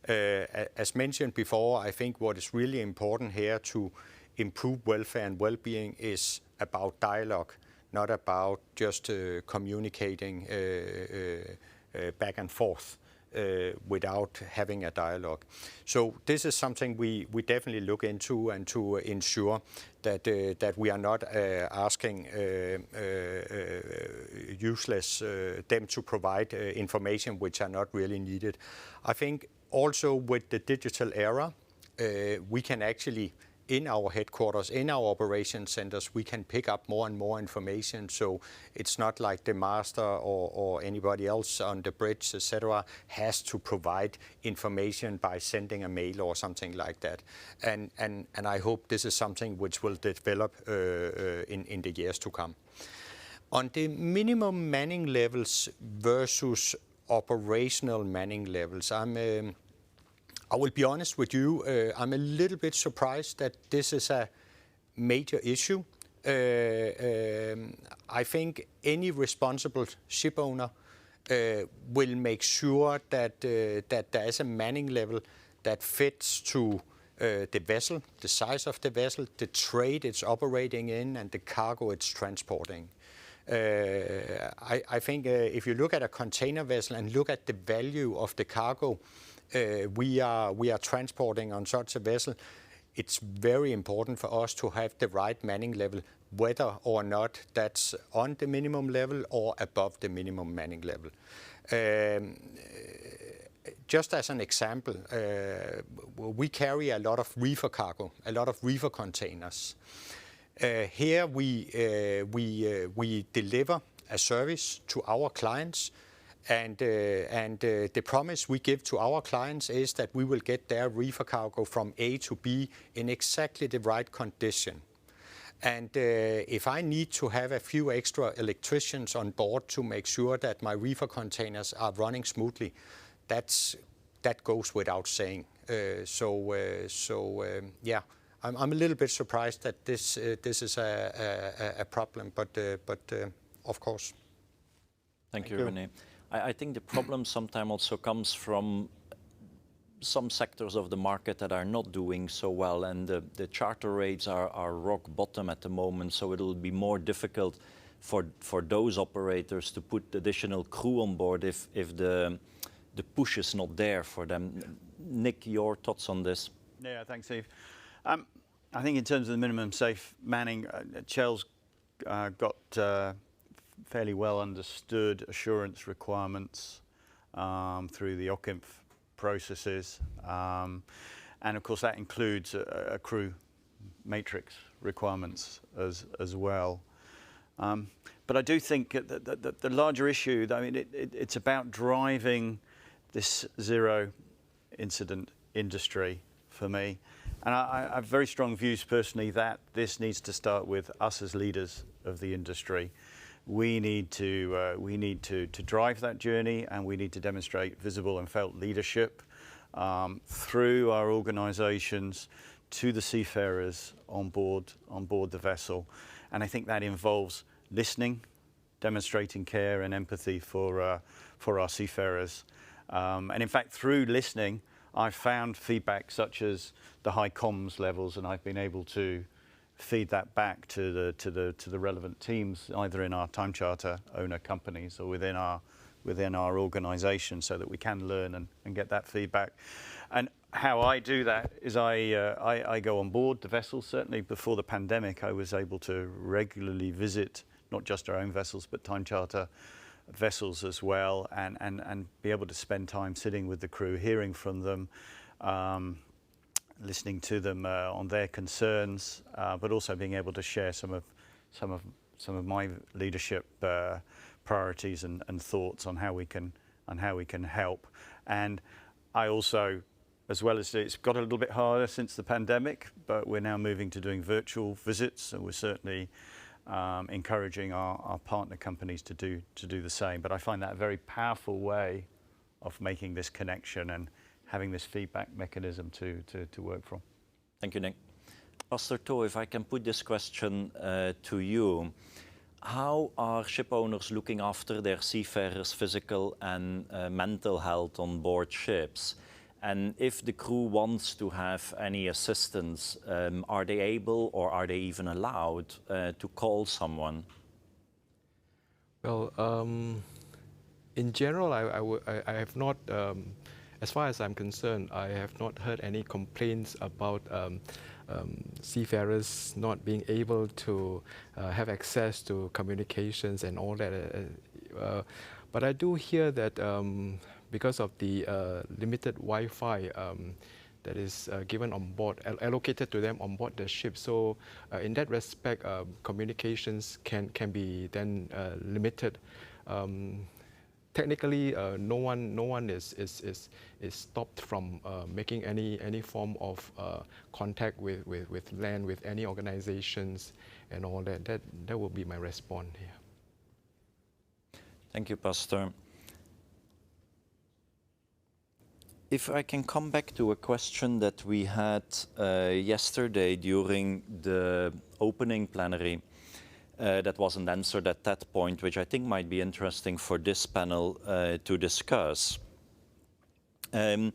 As mentioned before, I think what is really important here to improve welfare and well-being is about dialogue, not about just communicating back and forth without having a dialogue. So this is something we definitely look into, and to ensure that we are not asking useless them to provide information which are not really needed. I think also with the digital era, we can actually, in our headquarters, in our operation centers, we can pick up more and more information. So it's not like the master or anybody else on the bridge, etc., has to provide information by sending a mail or something like that. And I hope this is something which will develop in the years to come. On the minimum manning levels versus operational manning levels, I will be honest with you, I'm a little bit surprised that this is a major issue. I think any responsible ship owner will make sure that there is a manning level that fits to the vessel, the size of the vessel, the trade it's operating in, and the cargo it's transporting. I think if you look at a container vessel and look at the value of the cargo we are transporting on such a vessel, it's very important for us to have the right manning level, whether or not that's on the minimum level or above the minimum manning level. Just as an example, we carry a lot of reefer cargo, a lot of reefer containers. Here we deliver a service to our clients, and the promise we give to our clients is that we will get their reefer cargo from A to B in exactly the right condition. And if I need to have a few extra electricians on board to make sure that my reefer containers are running smoothly, that goes without saying. Yeah, I'm a little bit surprised that this is a problem, but of course. Thank you, Renee. I think the problem sometimes also comes from some sectors of the market that are not doing so well, and the charter rates are rock bottom at the moment, so it'll be more difficult for those operators to put additional crew on board if the push is not there for them. Nick, your thoughts on this? Yeah, thanks, Steve. I think in terms of the minimum safe manning, Shell's got fairly well understood assurance requirements through the OCIMF processes, and of course that includes a crew matrix requirements as well. But I do think that the larger issue, I mean, it's about driving this zero incident industry for me. And I have very strong views personally that this needs to start with us as leaders of the industry. We need to drive that journey, and we need to demonstrate visible and felt leadership through our organisations to the seafarers on board the vessel. And I think that involves listening, demonstrating care and empathy for our seafarers. And in fact, through listening, I've found feedback such as the high comms levels, and I've been able to feed that back to the relevant teams, either in our time charter owner companies or within our organisation, so that we can learn and get that feedback. And how I do that is I go on board the vessels. Certainly before the pandemic, I was able to regularly visit not just our own vessels, but time charter vessels as well, and be able to spend time sitting with the crew, hearing from them, listening to them on their concerns, but also being able to share some of my leadership priorities and thoughts on how we can help. And I also, as well as it's got a little bit harder since the pandemic, but we're now moving to doing virtual visits, and we're certainly encouraging our partner companies to do the same. But I find that a very powerful way of making this connection and having this feedback mechanism to work from. Thank you, Nick. Pastor To, if I can put this question to you. How are ship owners looking after their seafarers' physical and mental health on board ships? And if the crew wants to have any assistance, are they able or are they even allowed to call someone? Well, in general, I have not, as far as I'm concerned, I have not heard any complaints about seafarers not being able to have access to communications and all that. But I do hear that because of the limited Wi-Fi that is given on board, allocated to them on board the ship. So in that respect, communications can be then limited. Technically, no one is stopped from making any form of contact with land, with any organizations and all that. That will be my response here. Thank you, Pastor. If I can come back to a question that we had yesterday during the opening plenary, that wasn't answered at that point, which I think might be interesting for this panel to discuss. And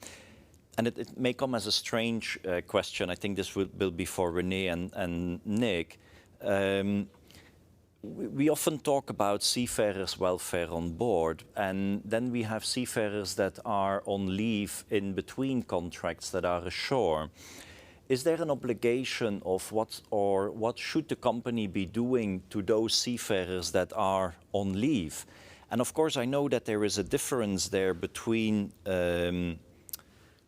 it may come as a strange question. I think this will be for René and Nick. We often talk about seafarers' welfare on board, and then we have seafarers that are on leave in between contracts that are ashore. Is there an obligation of what should the company be doing to those seafarers that are on leave? And of course, I know that there is a difference there between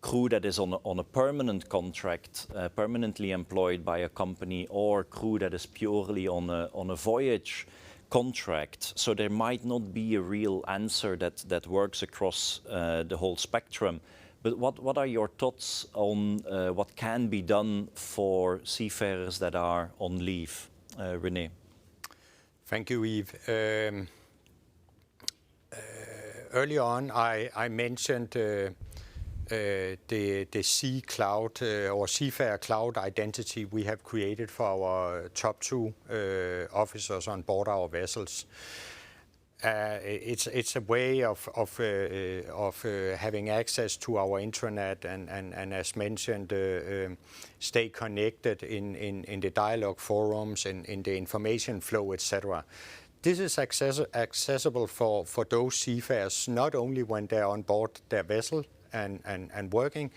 crew that is on a permanent contract, permanently employed by a company, or crew that is purely on a voyage contract. So there might not be a real answer that works across the whole spectrum. But what are your thoughts on what can be done for seafarers that are on leave? René. Thank you, Yves. Early on, I mentioned the sea cloud or Seafarer cloud identity we have created for our top 2 officers on board our vessels. It's a way of having access to our intranet and as mentioned, stay connected in the dialogue forums, in the information flow, etc. This is accessible for those seafarers not only when they're on board their vessel and working,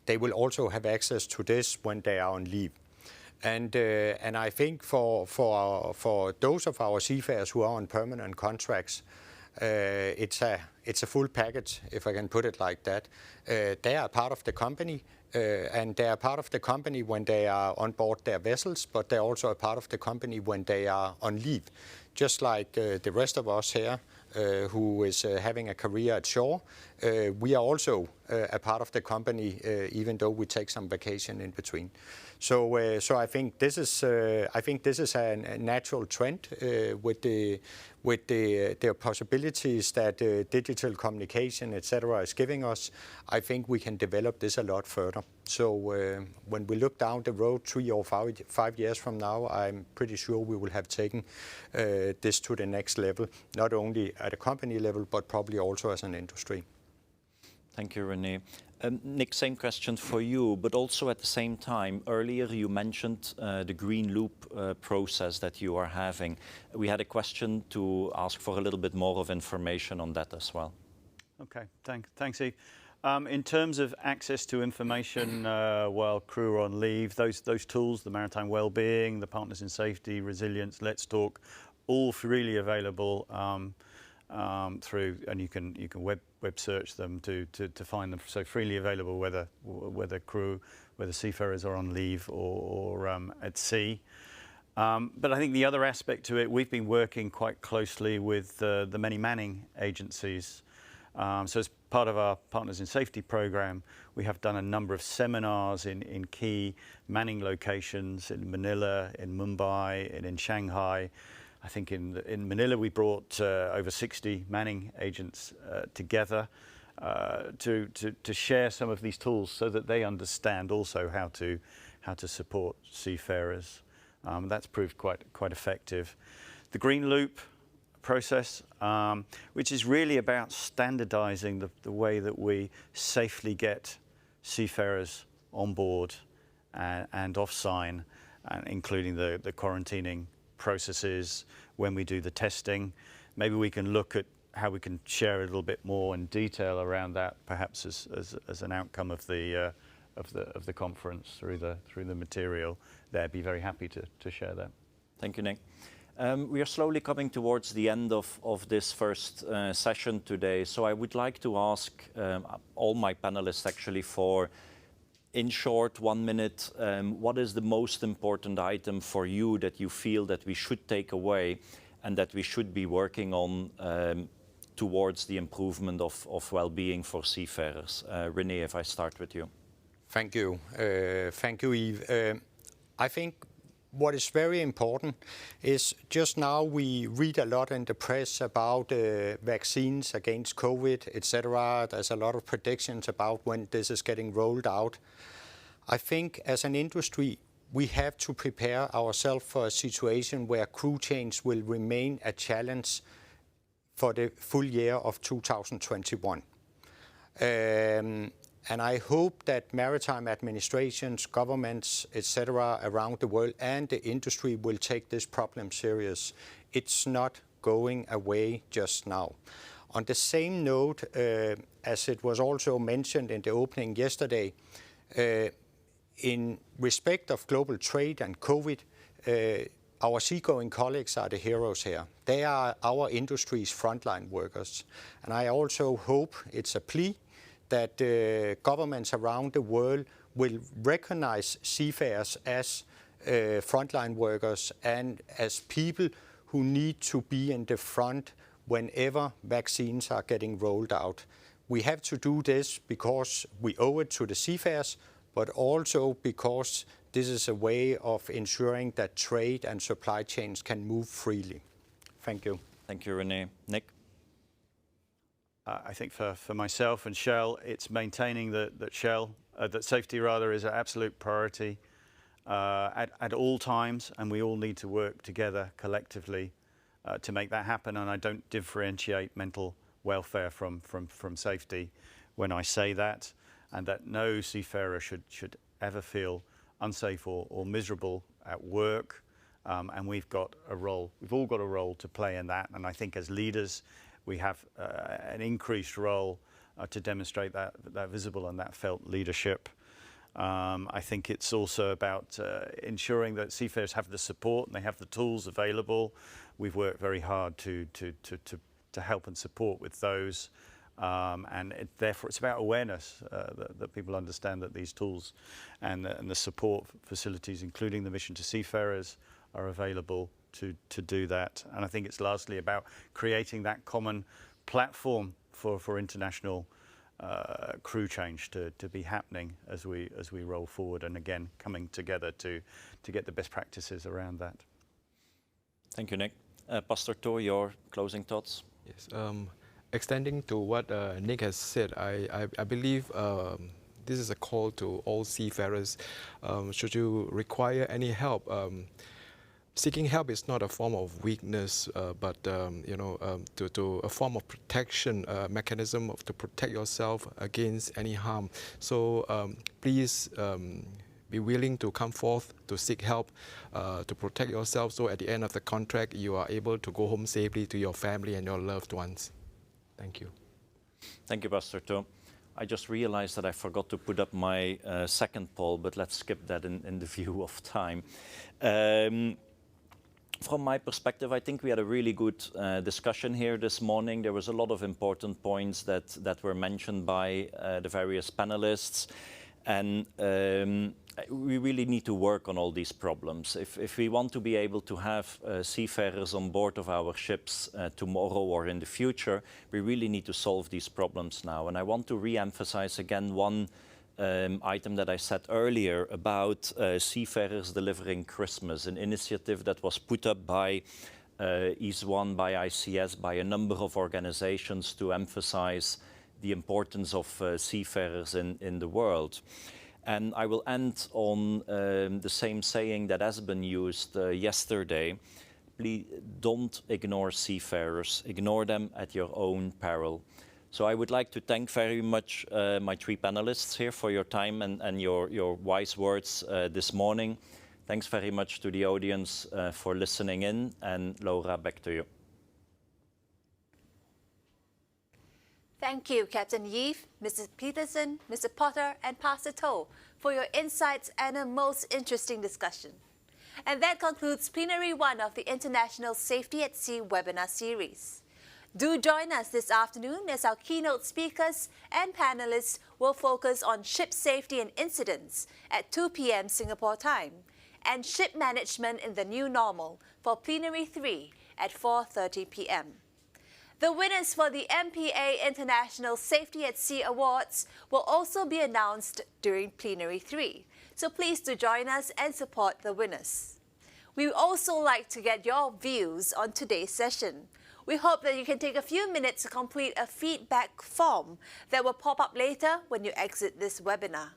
they will also have access to this when they are on leave. And I think for those of our seafarers who are on permanent contracts, it's a full package, if I can put it like that. They are part of the company, and they are part of the company when they are on board their vessels, but they're also a part of the company when they are on leave. Just like the rest of us here, who is having a career at shore, we are also a part of the company, even though we take some vacation in between. So I think this is a natural trend with the possibilities that digital communication, etc., is giving us. I think we can develop this a lot further. So when we look down the road 3 or 5 years from now, I'm pretty sure we will have taken this to the next level, not only at a company level, but probably also as an industry. Thank you, René. Nick, same question for you, but also at the same time, earlier you mentioned the green loop process that you are having. We had a question to ask for a little bit more of information on that as well. Okay, thanks, Eve. In terms of access to information while crew are on leave, those tools, the maritime wellbeing, the Partners in Safety, Resilience, Let's Talk, all freely available through, and you can web search them to find them. So freely available whether crew, whether seafarers are on leave or at sea. But I think the other aspect to it, we've been working quite closely with the many manning agencies. So as part of our Partners in Safety program, we have done a number of seminars in key manning locations in Manila, in Mumbai, and in Shanghai. I think in Manila we brought over 60 manning agents together to share some of these tools so that they understand also how to support seafarers. That's proved quite effective. The Green Loop process, which is really about standardizing the way that we safely get seafarers on board and off sign, including the quarantining processes when we do the testing. Maybe we can look at how we can share a little bit more in detail around that, perhaps as an outcome of the conference through the material there. Be very happy to share that. Thank you, Nick. We are slowly coming towards the end of this first session today, so I would like to ask all my panelists actually for, in short, 1 minute, what is the most important item for you that you feel that we should take away and that we should be working on towards the improvement of well-being for seafarers? René, if I start with you. Thank you. Thank you, Yves. I think what is very important is just now we read a lot in the press about vaccines against COVID, etc. There's a lot of predictions about when this is getting rolled out. I think as an industry, we have to prepare ourselves for a situation where crew change will remain a challenge for the full year of 2021. And I hope that maritime administrations, governments, etc. around the world and the industry will take this problem serious. It's not going away just now. On the same note, as it was also mentioned in the opening yesterday, in respect of global trade and COVID, our seagoing colleagues are the heroes here. They are our industry's frontline workers. And I also hope, it's a plea, that governments around the world will recognize seafarers as frontline workers and as people who need to be in the front whenever vaccines are getting rolled out. We have to do this because we owe it to the seafarers, but also because this is a way of ensuring that trade and supply chains can move freely. Thank you. Thank you, René. Nick? I think for myself and Shell, it's maintaining that safety rather is an absolute priority at all times, and we all need to work together collectively to make that happen. And I don't differentiate mental welfare from safety when I say that, and that no seafarer should ever feel unsafe or miserable at work. And we've all got a role to play in that. And I think as leaders, we have an increased role to demonstrate that visible and that felt leadership. I think it's also about ensuring that seafarers have the support and they have the tools available. We've worked very hard to help and support with those. And therefore it's about awareness that people understand that these tools and the support facilities, including the Mission to Seafarers, are available to do that. And I think it's largely about creating that common platform for international crew change to be happening as we roll forward, and again coming together to get the best practices around that. Thank you, Nick. Pastor Tor, your closing thoughts? Yes. Extending to what Nick has said, I believe this is a call to all seafarers. Should you require any help, seeking help is not a form of weakness, but to a form of protection, mechanism to protect yourself against any harm. So please be willing to come forth to seek help, to protect yourself, so at the end of the contract you are able to go home safely to your family and your loved ones. Thank you. Thank you, Pastor To. I just realized that I forgot to put up my second poll, but let's skip that in the view of time. From my perspective, I think we had a really good discussion here this morning. There was a lot of important points that were mentioned by the various panelists. And we really need to work on all these problems. If we want to be able to have seafarers on board of our ships tomorrow or in the future, we really need to solve these problems now. And I want to re-emphasize again one item that I said earlier about Seafarers Delivering Christmas, an initiative that was put up by Ease One, by ICS, by a number of organizations to emphasize the importance of seafarers in the world. And I will end on the same saying that has been used yesterday. Please don't ignore seafarers. Ignore them at your own peril. So I would like to thank very much my three panelists here for your time and your wise words this morning. Thanks very much to the audience for listening in. And Laura, back to you. Thank you, Captain Yves, Mrs. Peterson, Mr. Potter, and Pastor To for your insights and a most interesting discussion. And that concludes Plenary 1 of the International Safety at Sea webinar series. Do join us this afternoon as our keynote speakers and panelists will focus on ship safety and incidents at 2 p.m. Singapore time and ship management in the new normal for Plenary 3 at 4:30 p.m. The winners for the MPA International Safety at Sea Awards will also be announced during Plenary 3, so please do join us and support the winners. We would also like to get your views on today's session. We hope that you can take a few minutes to complete a feedback form that will pop up later when you exit this webinar.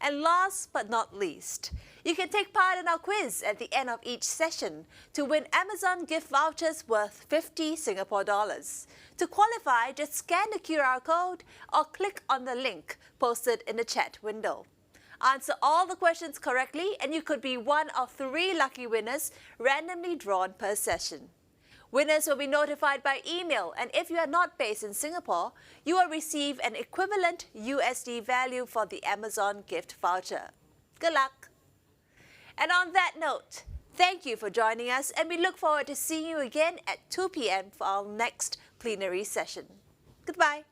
And last but not least, you can take part in our quiz at the end of each session to win Amazon gift vouchers worth 50 Singapore dollars. To qualify, just scan the QR code or click on the link posted in the chat window. Answer all the questions correctly and you could be one of 3 lucky winners randomly drawn per session. Winners will be notified by email, and if you are not based in Singapore, you will receive an equivalent USD value for the Amazon gift voucher. Good luck! And on that note, thank you for joining us, and we look forward to seeing you again at 2 p.m. for our next plenary session. Goodbye!